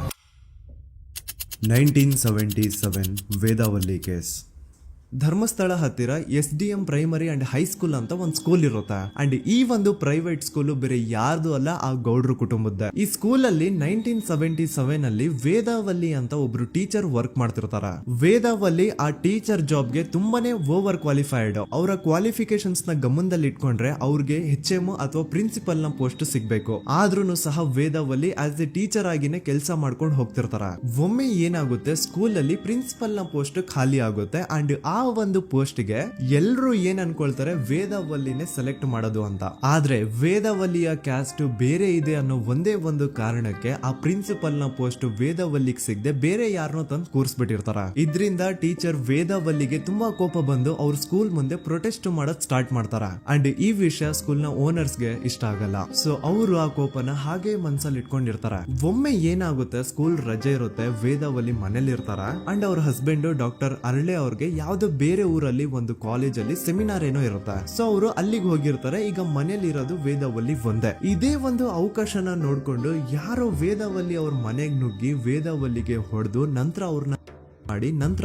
1977 ವೇದಾವಲ್ಲಿ ಕೇಸ್. ಧರ್ಮಸ್ಥಳ ಹತ್ತಿರ SDM ಪ್ರೈಮರಿ ಅಂಡ್ ಹೈಸ್ಕೂಲ್ ಅಂತ ಒಂದು ಸ್ಕೂಲ್ ಇರುತ್ತೆ ಅಂಡ್ ಈ ಒಂದು ಪ್ರೈವೇಟ್ ಸ್ಕೂಲ್ ಬೇರೆ ಯಾರ್ದು ಅಲ್ಲ, ಆ ಗೌಡ್ರು ಕುಟುಂಬದ. ಈ ಸ್ಕೂಲ್ ಅಲ್ಲಿ 1977 ಅಲ್ಲಿ ವೇದಾವಲ್ಲಿ ಅಂತ ಒಬ್ರು ಟೀಚರ್ ವರ್ಕ್ ಮಾಡ್ತಿರ್ತಾರ. ವೇದಾವಲ್ಲಿ ಆ ಟೀಚರ್ ಜಾಬ್ಗೆ ತುಂಬಾನೇ ಓವರ್ ಕ್ವಾಲಿಫೈಡ್. ಅವರ ಕ್ವಾಲಿಫಿಕೇಶನ್ಸ್ ನ ಗಮನದಲ್ಲಿ ಇಟ್ಕೊಂಡ್ರೆ ಅವ್ರಿಗೆ HM ಅಥವಾ ಪ್ರಿನ್ಸಿಪಲ್ ನ ಪೋಸ್ಟ್ ಸಿಗ್ಬೇಕು. ಆದ್ರೂ ಸಹ ವೇದಾವಲ್ಲಿ ಆಸ್ ಎ ಟೀಚರ್ ಆಗಿನೇ ಕೆಲಸ ಮಾಡ್ಕೊಂಡು ಹೋಗ್ತಿರ್ತಾರ. ಒಮ್ಮೆ ಏನಾಗುತ್ತೆ, ಸ್ಕೂಲ್ ಅಲ್ಲಿ ಪ್ರಿನ್ಸಿಪಲ್ ನ ಪೋಸ್ಟ್ ಖಾಲಿ ಆಗುತ್ತೆ ಅಂಡ್ ಆ ಒಂದು ಪೋಸ್ಟ್ ಗೆ ಎಲ್ರು ಏನ್ ಅನ್ಕೊಳ್ತಾರೆ, ವೇದಾವಲ್ಲಿನೇ ಸೆಲೆಕ್ಟ್ ಮಾಡೋದು ಅಂತ. ಆದ್ರೆ ವೇದಾವಲ್ಲಿಯ ಕ್ಯಾಸ್ಟ್ ಬೇರೆ ಇದೆ ಅನ್ನೋ ಒಂದೇ ಒಂದು ಕಾರಣಕ್ಕೆ ಆ ಪ್ರಿನ್ಸಿಪಲ್ ನ ಪೋಸ್ಟ್ ವೇದಾವಲ್ಲಿಗೆ ಸಿಗದೆ ಬೇರೆ ಯಾರನ್ನೋ ತಂದು ಕೂರಿಸ್ಬಿಟ್ಟಿರ್ತಾರ. ಇದರಿಂದ ಟೀಚರ್ ವೇದಾವಲ್ಲಿಗೆ ತುಂಬಾ ಕೋಪ ಬಂದು ಅವ್ರ ಸ್ಕೂಲ್ ಮುಂದೆ ಪ್ರೊಟೆಸ್ಟ್ ಮಾಡೋದ್ ಸ್ಟಾರ್ಟ್ ಮಾಡ್ತಾರ ಅಂಡ್ ಈ ವಿಷಯ ಸ್ಕೂಲ್ ನ ಓನರ್ಸ್ ಗೆ ಇಷ್ಟ ಆಗಲ್ಲ. ಸೊ ಅವರು ಆ ಕೋಪನ ಹಾಗೆ ಮನ್ಸಲ್ಲಿ ಇಟ್ಕೊಂಡಿರ್ತಾರ. ಒಮ್ಮೆ ಏನಾಗುತ್ತೆ, ಸ್ಕೂಲ್ ರಜೆ ಇರುತ್ತೆ, ವೇದಾವಲ್ಲಿ ಮನೇಲಿ ಇರ್ತಾರ ಅಂಡ್ ಅವ್ರ ಹಸ್ಬೆಂಡ್ ಡಾಕ್ಟರ್ ಅರಳೆ ಅವ್ರಿಗೆ ಯಾವ್ದೋ ಬೇರೆ ಊರಲ್ಲಿ ಒಂದು ಕಾಲೇಜ್ ಅಲ್ಲಿ ಸೆಮಿನಾರ್ ಏನೋ ಇರುತ್ತೆ. ಸೊ ಅವರು ಅಲ್ಲಿಗೆ ಹೋಗಿರ್ತಾರೆ. ಈಗ ಮನೇಲಿ ಇರೋದು ವೇದಾವಲ್ಲಿ ಒಂದೇ. ಇದೇ ಒಂದು ಅವಕಾಶನ ನೋಡ್ಕೊಂಡು ಯಾರೋ ವೇದಾವಲ್ಲಿ ಅವ್ರ ಮನೆಗೆ ನುಗ್ಗಿ ವೇದಾವಲ್ಲಿಗೆ ಹೊಡೆದು ನಂತರ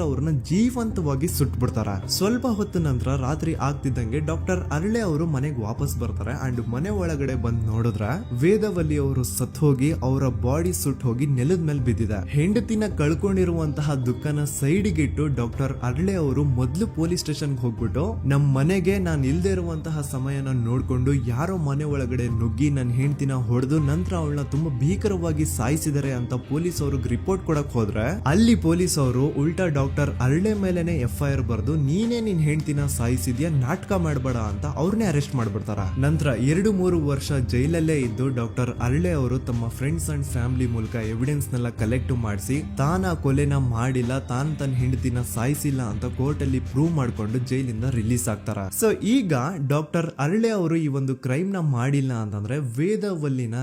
ಅವ್ರನ್ನ ಜೀವಂತವಾಗಿ ಸುಟ್ಬಿಡ್ತಾರ. ಸ್ವಲ್ಪ ಹೊತ್ತು ನಂತರ ರಾತ್ರಿ ಆಗ್ತಿದ್ದಂಗೆ ಡಾಕ್ಟರ್ ಅರಳೆ ಅವರು ಮನೆಗೆ ವಾಪಸ್ ಬರ್ತಾರೆ ಅಂಡ್ ಮನೆ ಒಳಗಡೆ ಬಂದ್ ನೋಡಿದ್ರೆ ವೇದಾವಲ್ಲಿ ಅವರು ಸತ್ ಹೋಗಿ ಅವರ ಬಾಡಿ ಸುಟ್ ಹೋಗಿ ನೆಲದ ಮೇಲೆ ಬಿದ್ದಿದೆ. ಹೆಂಡತಿನ ಕಳ್ಕೊಂಡಿರುವಂತಹ ದುಃಖನ ಸೈಡ್ಗೆ ಇಟ್ಟು ಡಾಕ್ಟರ್ ಅರಳೆ ಅವರು ಮೊದ್ಲು ಪೊಲೀಸ್ ಸ್ಟೇಷನ್ ಹೋಗ್ಬಿಟ್ಟು ನಮ್ ಮನೆಗೆ ನಾನು ಇಲ್ದೇ ಇರುವಂತಹ ಸಮಯನ ನೋಡ್ಕೊಂಡು ಯಾರೋ ಮನೆ ಒಳಗಡೆ ನುಗ್ಗಿ ನನ್ನ ಹೆಂಡತಿನ ಹೊಡೆದು ನಂತರ ಅವಳನ್ನ ತುಂಬಾ ಭೀಕರವಾಗಿ ಸಾಯಿಸಿದರೆ ಅಂತ ಪೊಲೀಸ್ ಅವ್ರಿಗೆ ರಿಪೋರ್ಟ್ ಕೊಡಕ್ ಹೋದ್ರೆ ಅಲ್ಲಿ ಪೊಲೀಸ್ ಅವರು ಉಲ್ಟಾ ಡಾಕ್ಟರ್ ಅರಳೆ ಮೇಲೆನೆ FIR ಬರ್ದು ನೀನೇ ನಿನ್ ಹೆಂಡತಿನ ಸಾಯಿಸಿದ್ಯಾ, ನಾಟಕ ಮಾಡಬೇಡ ಅಂತ ಅವ್ರನ್ನೇ ಅರೆಸ್ಟ್ ಮಾಡ್ಬಿಡ್ತಾರ. ನಂತರ 2-3 ವರ್ಷ ಜೈಲಲ್ಲೇ ಇದ್ದು ಡಾಕ್ಟರ್ ಅರಳೆ ಅವರು ತಮ್ಮ ಫ್ರೆಂಡ್ಸ್ ಅಂಡ್ ಫ್ಯಾಮಿಲಿ ಮೂಲಕ ಎವಿಡೆನ್ಸ್ ನೆಲ್ಲ ಕಲೆಕ್ಟ್ ಮಾಡಿಸಿ ತಾನ ಕೊಲೆನ ಮಾಡಿಲ್ಲ, ತಾನ್ ತನ್ನ ಹೆಂಡತಿನ ಸಾಯಿಸಿಲ್ಲ ಅಂತ ಕೋರ್ಟ್ ಅಲ್ಲಿ ಪ್ರೂವ್ ಮಾಡ್ಕೊಂಡು ಜೈಲಿಂದ ರಿಲೀಸ್ ಆಗ್ತಾರ. ಸೊ ಈಗ ಡಾಕ್ಟರ್ ಅರಳೆ ಅವರು ಈ ಒಂದು ಕ್ರೈಮ್ ನ ಮಾಡಿಲ್ಲ ಅಂತಂದ್ರೆ ವೇದಾವಲ್ಲಿನ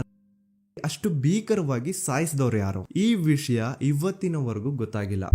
ಅಷ್ಟು ಭೀಕರವಾಗಿ ಸಾಯಿಸಿದವ್ರು ಯಾರು, ಈ ವಿಷಯ ಇವತ್ತಿನವರೆಗೂ ಗೊತ್ತಾಗಿಲ್ಲ.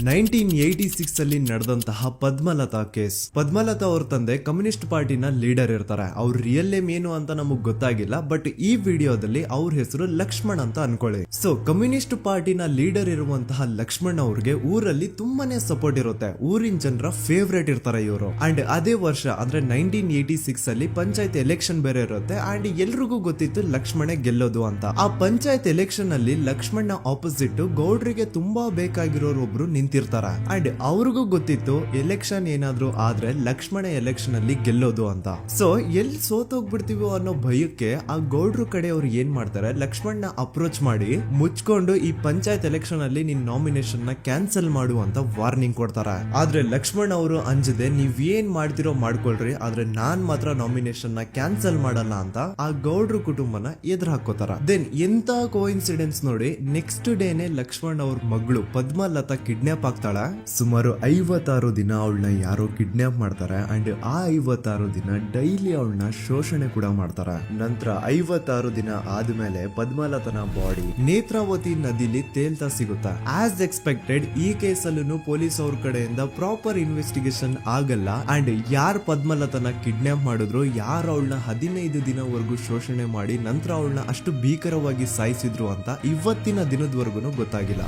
1986 ಅಲ್ಲಿ ನಡೆದಂತಹ ಪದ್ಮಲತಾ ಕೇಸ್. ಪದ್ಮಲತಾ ಅವ್ರ ತಂದೆ ಕಮ್ಯುನಿಸ್ಟ್ ಪಾರ್ಟಿನ ಲೀಡರ್ ಇರ್ತಾರೆ. ಅವ್ರ ರಿಯಲ್ ನೇಮ್ ಏನು ಅಂತ ನಮಗ್ ಗೊತ್ತಾಗಿಲ್ಲ, ಬಟ್ ಈ ವಿಡಿಯೋದಲ್ಲಿ ಅವ್ರ ಹೆಸರು ಲಕ್ಷ್ಮಣ್ ಅಂತ ಅನ್ಕೊಳ್ಳಿ. ಸೊ ಕಮ್ಯುನಿಸ್ಟ್ ಪಾರ್ಟಿನ ಲೀಡರ್ ಇರುವಂತಹ ಲಕ್ಷ್ಮಣ್ ಅವ್ರಿಗೆ ಊರಲ್ಲಿ ತುಂಬಾನೇ ಸಪೋರ್ಟ್ ಇರುತ್ತೆ, ಊರಿನ ಜನರ ಫೇವ್ರೇಟ್ ಇರ್ತಾರೆ ಇವರು. ಅಂಡ್ ಅದೇ ವರ್ಷ ಅಂದ್ರೆ 1986 ಅಲ್ಲಿ ಪಂಚಾಯತ್ ಎಲೆಕ್ಷನ್ ಬೇರೆ ಇರುತ್ತೆ ಅಂಡ್ ಎಲ್ರಿಗೂ ಗೊತ್ತಿತ್ತು ಲಕ್ಷ್ಮಣೆ ಗೆಲ್ಲೋದು ಅಂತ. ಆ ಪಂಚಾಯತ್ ಎಲೆಕ್ಷನ್ ಅಲ್ಲಿ ಲಕ್ಷ್ಮಣ್ನ ಆಪೋಸಿಟ್ ಗೌಡ್ರಿಗೆ ತುಂಬಾ ಬೇಕಾಗಿರೋರು ಒಬ್ರು ನಿಂತಿರ್ತಾರ ಅಂಡ್ ಅವ್ರಿಗೂ ಗೊತ್ತಿತ್ತು ಎಲೆಕ್ಷನ್ ಏನಾದ್ರು ಆದ್ರೆ ಲಕ್ಷ್ಮಣ ಎಲೆಕ್ಷನ್ ಅಲ್ಲಿ ಗೆಲ್ಲೋದು ಅಂತ. ಸೊ ಎಲ್ಲಿ ಸೋತೋಗ್ಬಿಡ್ತೀವೋ ಅನ್ನೋ ಭಯಕ್ಕೆ ಆ ಗೌಡ್ರು ಕಡೆ ಅವ್ರು ಏನ್ ಮಾಡ್ತಾರೆ, ಲಕ್ಷ್ಮಣ್ನ ಅಪ್ರೋಚ್ ಮಾಡಿ ಮುಚ್ಕೊಂಡು ಈ ಪಂಚಾಯತ್ ಎಲೆಕ್ಷನ್ ಅಲ್ಲಿ ನಿನ್ ನಾಮಿನೇಷನ್ ನ ಕ್ಯಾನ್ಸಲ್ ಮಾಡು ಅಂತ ವಾರ್ನಿಂಗ್ ಕೊಡ್ತಾರ. ಆದ್ರೆ ಲಕ್ಷ್ಮಣ್ ಅವರು ಅಂಜದೆ ನೀವ್ ಏನ್ ಮಾಡ್ತಿರೋ ಮಾಡ್ಕೊಳ್ರಿ, ಆದ್ರೆ ನಾನ್ ಮಾತ್ರ ನಾಮಿನೇಷನ್ ನ ಕ್ಯಾನ್ಸಲ್ ಮಾಡಲ್ಲ ಅಂತ ಆ ಗೌಡ್ರು ಕುಟುಂಬನ ಎದುರು ಹಾಕೋತಾರ. ದೆನ್ ಎಂತ ಕೋಇನ್ಸಿಡೆನ್ಸ್ ನೋಡಿ, ನೆಕ್ಸ್ಟ್ ಡೇನೆ ಲಕ್ಷ್ಮಣ್ ಅವ್ರ ಮಗಳು ಪದ್ಮಲತಾ ಕಿಡ್ನಾಪ್ ಆಗ್ತಾಳೆ. ಸುಮಾರು 56 ದಿನ ಅವಳನ್ನ ಯಾರೋ ಕಿಡ್ನಾಪ್ ಮಾಡ್ತಾರೆ ಅಂಡ್ ಆ 56 ದಿನ ಡೈಲಿ ಅವಳನ್ನ ಶೋಷಣೆ ಕೂಡ ಮಾಡ್ತಾರೆ. ನಂತರ 56 ದಿನ ಆದ್ಮೇಲೆ ಪದ್ಮಲತನ ಬಾಡಿ ನೇತ್ರಾವತಿ ನದಿಲಿ ತೇಲ್ತಾ ಸಿಗುತ್ತಾ. ಆಸ್ ಎಕ್ಸ್ಪೆಕ್ಟೆಡ್ ಈ ಕೇಸಲ್ಲೂ ಪೊಲೀಸ್ ಅವ್ರ ಕಡೆಯಿಂದ ಪ್ರಾಪರ್ ಇನ್ವೆಸ್ಟಿಗೇಷನ್ ಆಗಲ್ಲ ಅಂಡ್ ಯಾರ್ ಪದ್ಮಲತನ ಕಿಡ್ನಾಪ್ ಮಾಡಿದ್ರು, ಯಾರು ಅವಳನ್ನ 15 ದಿನವರೆಗೂ ಶೋಷಣೆ ಮಾಡಿ ನಂತರ ಅವಳನ್ನ ಅಷ್ಟು ಭೀಕರವಾಗಿ ಸಾಯಿಸಿದ್ರು ಅಂತ ಇವತ್ತಿನ ದಿನದವರೆಗೂ ಗೊತ್ತಾಗಿಲ್ಲ.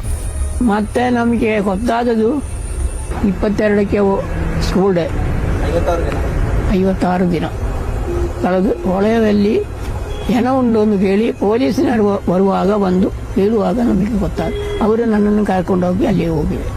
ಮತ್ತೆ ನಮಗೆ ಗೊತ್ತಾದದು 22ಕ್ಕೆ ಸ್ಕೂಲ್ ಡೇ 56 ದಿನ ಕಳೆದು ಹೊಳೆಯಲ್ಲಿ ಏನೋ ಉಂಟು ಕೇಳಿ ಪೊಲೀಸಿನವರು ಬರುವಾಗ ಬಂದು ಹೇಳುವಾಗ ನಮಗೆ ಗೊತ್ತಾದ. ಅವರು ನನ್ನನ್ನು ಕರ್ಕೊಂಡು ಹೋಗಿ ಅಲ್ಲಿ ಹೋಗಿವೆ.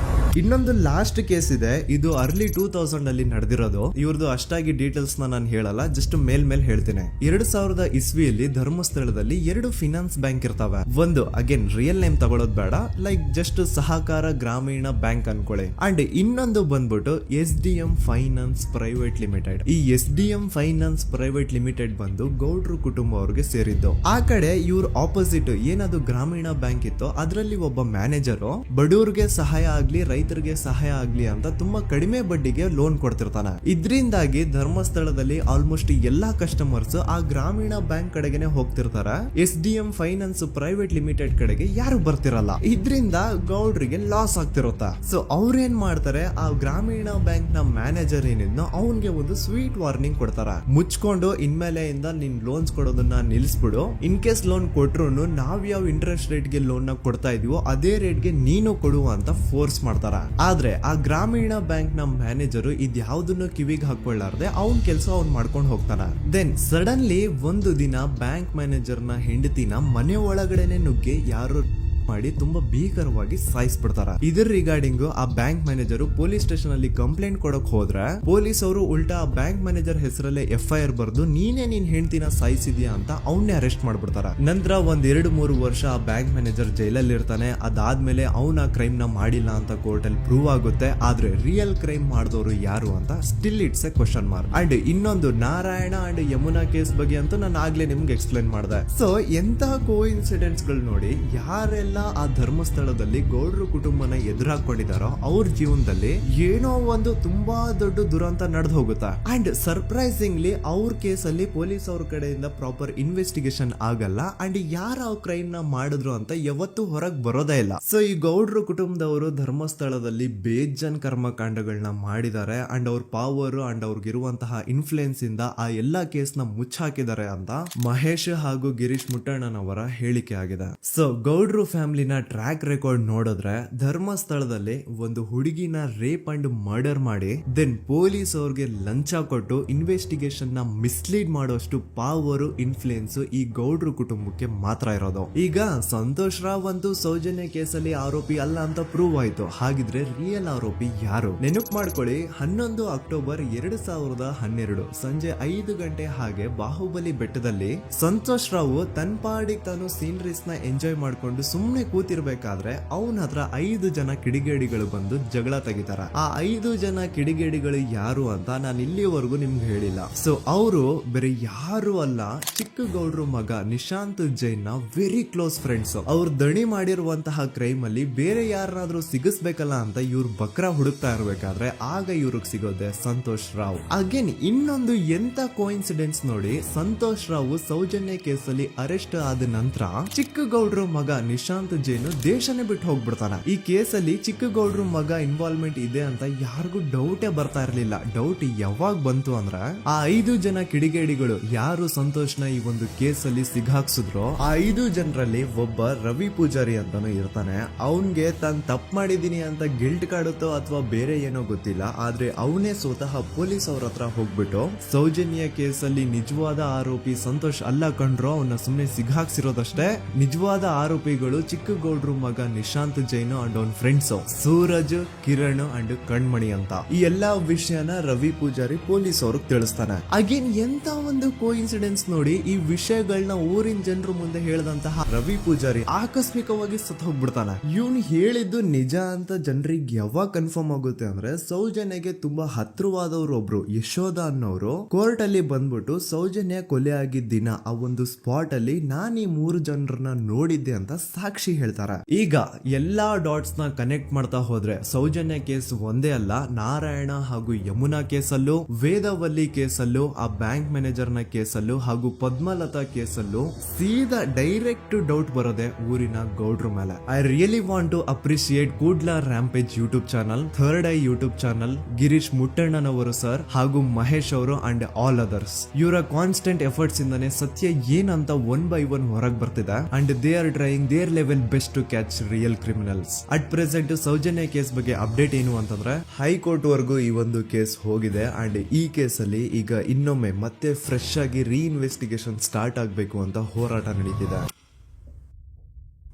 ಇನ್ನೊಂದು ಲಾಸ್ಟ್ ಕೇಸ್ ಇದೆ, ಇದು ಅರ್ಲಿ 2000 ಅಲ್ಲಿ ನಡೆದಿರೋದು. ಇವ್ರದ್ದು ಅಷ್ಟಾಗಿ ಡೀಟೇಲ್ಸ್ ನಾನು ಹೇಳಲ್ಲ, ಜಸ್ಟ್ ಮೇಲ್ ಹೇಳ್ತೀನಿ. 2000 ಇಸ್ವಿಯಲ್ಲಿ ಧರ್ಮಸ್ಥಳದಲ್ಲಿ 2 ಫಿನಾನ್ಸ್ ಬ್ಯಾಂಕ್ ಇರ್ತಾವೆ. ಒಂದು ಅಗೇನ್ ರಿಯಲ್ ನೇಮ್ ತಗೊಳ್ಳೋದು ಬೇಡ, ಲೈಕ್ ಜಸ್ಟ್ ಸಹಕಾರ ಗ್ರಾಮೀಣ ಬ್ಯಾಂಕ್ ಅನ್ಕೊಳ್ಳಿ. ಅಂಡ್ ಇನ್ನೊಂದು ಬಂದ್ಬಿಟ್ಟು SDM ಫೈನಾನ್ಸ್ ಪ್ರೈವೇಟ್ ಲಿಮಿಟೆಡ್. ಈ SDM ಫೈನಾನ್ಸ್ ಪ್ರೈವೇಟ್ ಲಿಮಿಟೆಡ್ ಬಂದು ಗೌಡ್ರು ಕುಟುಂಬ ಅವ್ರಿಗೆ ಸೇರಿದ್ದು. ಆ ಕಡೆ ಇವ್ರ ಆಪೋಸಿಟ್ ಏನದು ಗ್ರಾಮೀಣ ಬ್ಯಾಂಕ್ ಇತ್ತು, ಅದರಲ್ಲಿ ಒಬ್ಬ ಮ್ಯಾನೇಜರು ಬಡವ್ರಿಗೆ ಸಹಾಯ ಆಗ್ಲಿ ರೈತರಿಗೆ ಸಹಾಯ ಆಗ್ಲಿ ಅಂತ ತುಂಬಾ ಕಡಿಮೆ ಬಡ್ಡಿಗೆ ಲೋನ್ ಕೊಡ್ತಿರ್ತಾನೆ. ಇದ್ರಿಂದಾಗಿ ಧರ್ಮಸ್ಥಳದಲ್ಲಿ ಆಲ್ಮೋಸ್ಟ್ ಎಲ್ಲಾ ಕಸ್ಟಮರ್ಸ್ ಆ ಗ್ರಾಮೀಣ ಬ್ಯಾಂಕ್ ಕಡೆಗೆ ಹೋಗ್ತಿರ್ತಾರೆ. SDM ಫೈನಾನ್ಸ್ ಪ್ರೈವೇಟ್ ಲಿಮಿಟೆಡ್ ಕಡೆಗೆ ಯಾರು ಬರ್ತಿರಲ್ಲ. ಇದ್ರಿಂದ ಗೌಡ್ರಿಗೆ ಲಾಸ್ ಆಗ್ತಿರುತ್ತಾ. ಸೊ ಅವ್ರೇನ್ ಮಾಡ್ತಾರೆ, ಆ ಗ್ರಾಮೀಣ ಬ್ಯಾಂಕ್ ನ ಮ್ಯಾನೇಜರ್ ಏನಿದ್ನೋ ಅವನ್ಗೆ ಒಂದು ಸ್ವೀಟ್ ವಾರ್ನಿಂಗ್ ಕೊಡ್ತಾರ. ಮುಚ್ಕೊಂಡು ಇನ್ಮೇಲೆ ಇಂದ ನಿನ್ ಲೋನ್ಸ್ ಕೊಡೋದನ್ನ ನಿಲ್ಸ್ಬಿಡು. ಇನ್ ಕೇಸ್ ಲೋನ್ ಕೊಟ್ರು ನಾವ್ ಯಾವ ಇಂಟ್ರೆಸ್ಟ್ ರೇಟ್ ಗೆ ಲೋನ್ ನ ಕೊಡ್ತಾ ಇದೀವೋ ಅದೇ ರೇಟ್ ಗೆ ನೀನು ಕೊಡುವ ಅಂತ ಫೋರ್ಸ್ ಮಾಡ್ತಾರ. ಆದ್ರೆ ಆ ಗ್ರಾಮೀಣ ಬ್ಯಾಂಕ್ ನ ಮ್ಯಾನೇಜರ್ ಇದ್ಯಾವುದನ್ನು ಕಿವಿಗೆ ಹಾಕೊಳ್ಳಾರ್ದೆ ಅವ್ನ್ ಕೆಲಸ ಅವ್ನ್ ಮಾಡ್ಕೊಂಡು ಹೋಗ್ತಾನ. ದೆನ್ ಸಡನ್ಲಿ ಒಂದು ದಿನ ಬ್ಯಾಂಕ್ ಮ್ಯಾನೇಜರ್ ನ ಹೆಂಡತಿನ ಮನೆ ಒಳಗಡೆನೆ ನುಗ್ಗಿ ಯಾರು ಮಾಡಿ ತುಂಬಾ ಭೀಕರವಾಗಿ ಸಾಯಿಸ್ಬಿಡ್ತಾರ. ಇದರ ರಿಗಾರ್ಡಿಂಗ್ ಆ ಬ್ಯಾಂಕ್ ಮ್ಯಾನೇಜರ್ ಪೊಲೀಸ್ ಸ್ಟೇಷನ್ ಅಲ್ಲಿ ಕಂಪ್ಲೇಂಟ್ ಕೊಡಕ್ ಹೋದ್ರೆ ಪೊಲೀಸ್ ಅವರು ಉಲ್ಟಾ ಆ ಬ್ಯಾಂಕ್ ಮ್ಯಾನೇಜರ್ ಹೆಸರಲ್ಲೇ FIR ಬರ್ದು ನೀನೇ ನಿನ್ ಹೆಂಡತಿನ ಸಾಯಿಸಿದ್ಯಾ ಅಂತ ಅವನ್ನೇ ಅರೆಸ್ಟ್ ಮಾಡ್ಬಿಡ್ತಾರ. ನಂತರ 1-2-3 ವರ್ಷ ಆ ಬ್ಯಾಂಕ್ ಮ್ಯಾನೇಜರ್ ಜೈಲಲ್ಲಿ ಇರ್ತಾನೆ. ಅದಾದ್ಮೇಲೆ ಅವನ ಕ್ರೈಮ್ ನ ಮಾಡಿಲ್ಲ ಅಂತ ಕೋರ್ಟ್ ಅಲ್ಲಿ ಪ್ರೂವ್ ಆಗುತ್ತೆ. ಆದ್ರೆ ರಿಯಲ್ ಕ್ರೈಮ್ ಮಾಡಿದವರು ಯಾರು ಅಂತ still it's A question mark. And ಇನ್ನೊಂದು ನಾರಾಯಣ ಅಂಡ್ ಯಮುನಾ ಕೇಸ್ ಬಗ್ಗೆ ಅಂತೂ ನಾನು ಆಗ್ಲೇ ನಿಮ್ಗೆ ಎಕ್ಸ್ಪ್ಲೈನ್ ಮಾಡಿದೆ. ಸೊ ಎಂತ ಕೋ ಇನ್ಸಿಡೆಂಟ್ಸ್ ಗಳು ನೋಡಿ, ಯಾರೆಲ್ಲ ಆ ಧರ್ಮಸ್ಥಳದಲ್ಲಿ ಗೌಡ್ರು ಕುಟುಂಬನ ಎದುರಾಕೊಂಡಿದಾರೋ ಅವ್ರ ಜೀವನದಲ್ಲಿ ಏನೋ ಒಂದು ತುಂಬಾ ದೊಡ್ಡ ದುರಂತ ನಡೆದು ಹೋಗುತ್ತಾ. ಅಂಡ್ ಸರ್ಪ್ರೈಸಿಂಗ್ಲಿ ಅವ್ರ ಕೇಸಲ್ಲಿ ಪೊಲೀಸ್ ಅವ್ರ ಕಡೆಯಿಂದ ಪ್ರಾಪರ್ ಇನ್ವೆಸ್ಟಿಗೇಷನ್ ಆಗಲ್ಲ. ಅಂಡ್ ಯಾರ ಕ್ರೈಮ್ ನ ಮಾಡಿದ್ರು ಅಂತ ಯಾವತ್ತೂ ಹೊರಗೆ ಬರೋದೇ ಇಲ್ಲ. ಸೊ ಈ ಗೌಡ್ರು ಕುಟುಂಬದವರು ಧರ್ಮಸ್ಥಳದಲ್ಲಿ ಬೇಜನ್ ಕರ್ಮಕಾಂಡಗಳನ್ನ ಮಾಡಿದ್ದಾರೆ. ಅಂಡ್ ಅವ್ರ ಪವರ್ ಅಂಡ್ ಅವ್ರಿಗಿರುವಂತಹ ಇನ್ಫ್ಲೂಯೆನ್ಸ್ ಇಂದ ಆ ಎಲ್ಲಾ ಕೇಸ್ ನ ಮುಚ್ಚಾಕಿದ್ದಾರೆ ಅಂತ ಮಹೇಶ್ ಹಾಗೂ ಗಿರೀಶ್ ಮುಟ್ಟಣ್ಣನವರ ಹೇಳಿಕೆ ಆಗಿದೆ. ಸೊ ಗೌಡ್ರು ಫ್ಯಾಮಿಲಿನ ಟ್ರ್ಯಾಕ್ ರೆಕಾರ್ಡ್ ನೋಡಿದ್ರೆ ಧರ್ಮಸ್ಥಳದಲ್ಲಿ ಒಂದು ಹುಡುಗಿನ ರೇಪ್ ಅಂಡ್ ಮರ್ಡರ್ ಮಾಡಿ ದೆನ್ ಪೊಲೀಸ್ ಅವ್ರಿಗೆ ಲಂಚ ಕೊಟ್ಟು ಇನ್ವೆಸ್ಟಿಗೇಷನ್ ನ ಮಿಸ್ಲೀಡ್ ಮಾಡೋಷ್ಟು ಪವರ್ ಇನ್ಫ್ಲೂಯೆನ್ಸ್ ಈ ಗೌಡ್ರು ಕುಟುಂಬಕ್ಕೆ ಮಾತ್ರ ಇರೋದು. ಈಗ ಸಂತೋಷ್ ರಾವ್ ಅಂತೂ ಸೌಜನ್ಯ ಕೇಸಲ್ಲಿ ಆರೋಪಿ ಅಲ್ಲ ಅಂತ ಪ್ರೂವ್ ಆಯ್ತು. ಹಾಗಿದ್ರೆ ರಿಯಲ್ ಆರೋಪಿ ಯಾರು? ನೆನಪು ಮಾಡ್ಕೊಳ್ಳಿ, 11 ಅಕ್ಟೋಬರ್ 2012 ಸಂಜೆ 5 ಗಂಟೆ ಹಾಗೆ ಬಾಹುಬಲಿ ಬೆಟ್ಟದಲ್ಲಿ ಸಂತೋಷ್ ರಾವ್ ತನ್ನ ಪಾಡಿಗೆ ತಾನು ಸೀನರೀಸ್ ನ ಎಂಜಾಯ್ ಮಾಡ್ಕೊಂಡು ಸುಮ್ನೆ ಕೂತಿರ್ಬೇಕಾದ್ರೆ ಅವನ ಹತ್ರ 5 ಜನ ಕಿಡಿಗೇಡಿಗಳು ಬಂದು ಜಗಳ ತೆಗಿತಾರ. ಆ 5 ಜನ ಕಿಡಿಗೇಡಿಗಳು ಯಾರು ಅಂತ ನಾನು ಇಲ್ಲಿವರೆಗೂ ನಿಮ್ಗೆ ಹೇಳಿಲ್ಲ. ಸೊ ಅವರು ಬೇರೆ ಯಾರು ಅಲ್ಲ, ಚಿಕ್ಕ ಗೌಡ್ರು ಮಗ ನಿಶಾಂತ್ ಜೈನ್ ನ ವೆರಿ ಕ್ಲೋಸ್ ಫ್ರೆಂಡ್ಸ್. ಅವ್ರು ದಣಿ ಮಾಡಿರುವಂತಹ ಕ್ರೈಮ್ ಅಲ್ಲಿ ಬೇರೆ ಯಾರನ್ನಾದ್ರೂ ಸಿಗಿಸ್ಬೇಕಲ್ಲ ಅಂತ ಇವ್ರು ಬಕ್ರ ಹುಡುಕ್ತಾ ಇರ್ಬೇಕಾದ್ರೆ ಆಗ ಇವ್ರಿಗೆ ಸಿಗೋದೆ ಸಂತೋಷ್ ರಾವ್. ಅಗೇನ್ ಇನ್ನೊಂದು ಎಂತ ಕೋಇನ್ಸಿಡೆನ್ಸ್ ನೋಡಿ, ಸಂತೋಷ್ ರಾವ್ ಸೌಜನ್ಯ ಕೇಸಲ್ಲಿ ಅರೆಸ್ಟ್ ಆದ ನಂತರ ಚಿಕ್ಕ ಗೌಡ್ರು ಮಗ ನಿಶಾಂತ್ ಜೈನ್ ದೇಶನೇ ಬಿಟ್ಟು ಹೋಗ್ಬಿಡ್ತಾನೆ. ಈ ಕೇಸಲ್ಲಿ ಚಿಕ್ಕ ಗೌಡ್ರು ಮಗ ಇನ್ವಾಲ್ವ್ಮೆಂಟ್ ಇದೆ ಅಂತ ಯಾರಿಗೂ ಡೌಟೇ ಬರ್ತಾ ಇರ್ಲಿಲ್ಲ. ಡೌಟ್ ಯಾವಾಗ ಬಂತು ಅಂದ್ರೆ ಆ 5 ಜನ ಕಿಡಿಗೇಡಿಗಳು ಯಾರು ಸಂತೋಷ್ನ ಈ ಒಂದು ಕೇಸಲ್ಲಿ ಸಿಗಾಕ್ಸಿದ್ರು ಆ 5 ಜನರಲ್ಲಿ ಒಬ್ಬ ರವಿ ಪೂಜಾರಿ ಅಂತಾನು ಇರ್ತಾನೆ. ಅವನ್ಗೆ ತಾನು ತಪ್ಪು ಮಾಡಿದೀನಿ ಅಂತ ಗಿಲ್ಟ್ ಕಾಡುತ್ತೋ ಅಥವಾ ಬೇರೆ ಏನೋ ಗೊತ್ತಿಲ್ಲ, ಆದ್ರೆ ಅವನೇ ಸ್ವತಃ ಪೊಲೀಸ್ ಅವ್ರ ಹತ್ರ ಹೋಗ್ಬಿಟ್ಟು ಸೌಜನ್ಯ ಕೇಸಲ್ಲಿ ನಿಜವಾದ ಆರೋಪಿ ಸಂತೋಷ್ ಅಲ್ಲ ಕಂಡ್ರು, ಅವನ್ನ ಸುಮ್ನೆ ಸಿಗಾಕ್ಸಿರೋದಷ್ಟೇ, ನಿಜವಾದ ಆರೋಪಿಗಳು ಚಿಕ್ಕ ಗೌಡ್ರು ಮಗ ನಿಶಾಂತ್ ಜೈನ್ ಅಂಡ್ ಅವನ್ ಫ್ರೆಂಡ್ಸ್ ಸೂರಜ್, ಕಿರಣ್ ಅಂಡ್ ಕಣ್ಮಣಿ ಅಂತ. ಈ ಎಲ್ಲಾ ವಿಷಯನ ರವಿ ಪೂಜಾರಿ ಪೊಲೀಸ್ ಅವ್ರಿಗೆ ತಿಳಿಸ್ತಾನೆ. ಅಗೇನ್ ಎಂತ ಒಂದು ಕೋಇನ್ಸಿಡೆನ್ಸ್ ನೋಡಿ, ಈ ವಿಷಯಗಳನ್ನ ಊರಿನ ಜನರು ಮುಂದೆ ಹೇಳಿದಂತಹ ರವಿ ಪೂಜಾರಿ ಆಕಸ್ಮಿಕವಾಗಿ ಸತ್ ಹೋಗ್ಬಿಡ್ತಾನೆ. ಇವನು ಹೇಳಿದ್ದು ನಿಜ ಅಂತ ಜನರಿಗೆ ಯಾವಾಗ ಕನ್ಫರ್ಮ್ ಆಗುತ್ತೆ ಅಂದ್ರೆ ಸೌಜನ್ಯಗೆ ತುಂಬಾ ಹತ್ರವಾದವ್ರು ಒಬ್ರು ಯಶೋಧ ಅನ್ನೋರು ಕೋರ್ಟ್ ಅಲ್ಲಿ ಬಂದ್ಬಿಟ್ಟು ಸೌಜನ್ಯ ಕೊಲೆ ಆಗಿದ್ದ ದಿನ ಆ ಒಂದು ಸ್ಪಾಟ್ ಅಲ್ಲಿ ನಾನು ಈ 3 ಜನರನ್ನ ನೋಡಿದ್ದೆ ಅಂತ ಸಾಕ್ಷಿ ಹೇಳ್ತಾರೆ. ಈಗ ಎಲ್ಲಾ ಡಾಟ್ಸ್ ನ ಕನೆಕ್ಟ್ ಮಾಡ್ತಾ ಹೋದ್ರೆ ಸೌಜನ್ಯ ಕೇಸ್ ಒಂದೇ ಅಲ್ಲ, ನಾರಾಯಣ ಹಾಗೂ ಯಮುನಾ ಕೇಸಲ್ಲೂ, ವೇದವಲ್ಲಿ ಕೇಸಲ್ಲೂ, ಆ ಬ್ಯಾಂಕ್ ಮ್ಯಾನೇಜರ್ ನ ಕೇಸಲ್ಲೂ ಹಾಗೂ ಪದ್ಮಲತಾ ಕೇಸಲ್ಲೂ ಸೀದಾ ಡೈರೆಕ್ಟ್ ಡೌಟ್ ಬರೋದೆ ಊರಿನ ಗೌಡ್ರ ಮೇಲೆ. I really want to appreciate Kudla Rampage YouTube channel, Third Eye YouTube channel, Girish ಮುಟ್ಟಣ್ಣನವರು ಸರ್ ಹಾಗೂ ಮಹೇಶ್ ಅವರು ಅಂಡ್ ಆಲ್ ಅದರ್ಸ್. ಇವರ ಕಾನ್ಸ್ಟೆಂಟ್ ಎಫರ್ಟ್ಸ್ ಇಂದಾನೆ ಸತ್ಯ ಏನಂತ 1 by 1 ಹೊರಗೆ ಬರ್ತಿದೆ and they are trying their level best to catch real criminals. At present Sowjanya case ಬಗ್ಗೆ ಅಪ್ಡೇಟ್ ಏನು ಅಂತಂದ್ರೆ ಹೈಕೋರ್ಟ್ ವರೆಗೂ ಈ ಒಂದು ಕೇಸ್ ಹೋಗಿದೆ ಅಂಡ್ ಈ ಕೇಸಲ್ಲಿ ಈಗ ಇನ್ನೊಮ್ಮೆ ಮತ್ತೆ ಫ್ರೆಶ್ ಆಗಿ ರೀಇನ್ವೆಸ್ಟಿಗೇಷನ್ ಸ್ಟಾರ್ಟ್ ಆಗಬೇಕು ಅಂತ ಹೋರಾಟ ನಡೀತಿದೆ.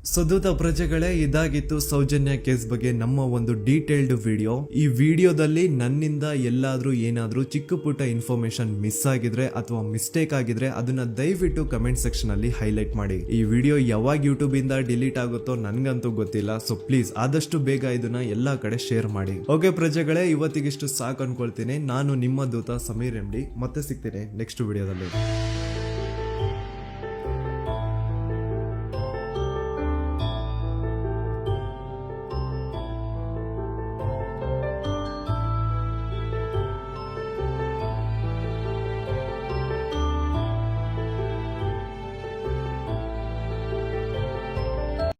ಸುದೂತ ಪ್ರಜೆಗಳೇ, ಇದಾಗಿತ್ತು ಸೌಜನ್ಯ ಕೇಸ್ ಬಗ್ಗೆ ನಮ್ಮ ಒಂದು ಡೀಟೇಲ್ಡ್ ವಿಡಿಯೋ. ಈ ವಿಡಿಯೋದಲ್ಲಿ ನನ್ನಿಂದ ಎಲ್ಲಾದ್ರೂ ಏನಾದ್ರೂ ಚಿಕ್ಕ ಪುಟ್ಟ ಇನ್ಫಾರ್ಮೇಶನ್ ಮಿಸ್ ಆಗಿದ್ರೆ ಅಥವಾ ಮಿಸ್ಟೇಕ್ ಆಗಿದ್ರೆ ಅದನ್ನ ದಯವಿಟ್ಟು ಕಮೆಂಟ್ ಸೆಕ್ಷನ್ ಅಲ್ಲಿ ಹೈಲೈಟ್ ಮಾಡಿ. ಈ ವಿಡಿಯೋ ಯಾವಾಗ ಯೂಟ್ಯೂಬ್ ಇಂದ ಡಿಲೀಟ್ ಆಗುತ್ತೋ ನನ್ಗಂತೂ ಗೊತ್ತಿಲ್ಲ. ಸೊ ಪ್ಲೀಸ್ ಆದಷ್ಟು ಬೇಗ ಇದನ್ನ ಎಲ್ಲಾ ಕಡೆ ಶೇರ್ ಮಾಡಿ. ಓಕೆ ಪ್ರಜೆಗಳೇ, ಇವತ್ತಿಗಿಷ್ಟು ಸಾಕು ಅನ್ಕೊಳ್ತೀನಿ. ನಾನು ನಿಮ್ಮ ದೂತ ಸಮೀರ್ MD. ಮತ್ತೆ ಸಿಗ್ತೀನಿ ನೆಕ್ಸ್ಟ್ ವಿಡಿಯೋದಲ್ಲಿ.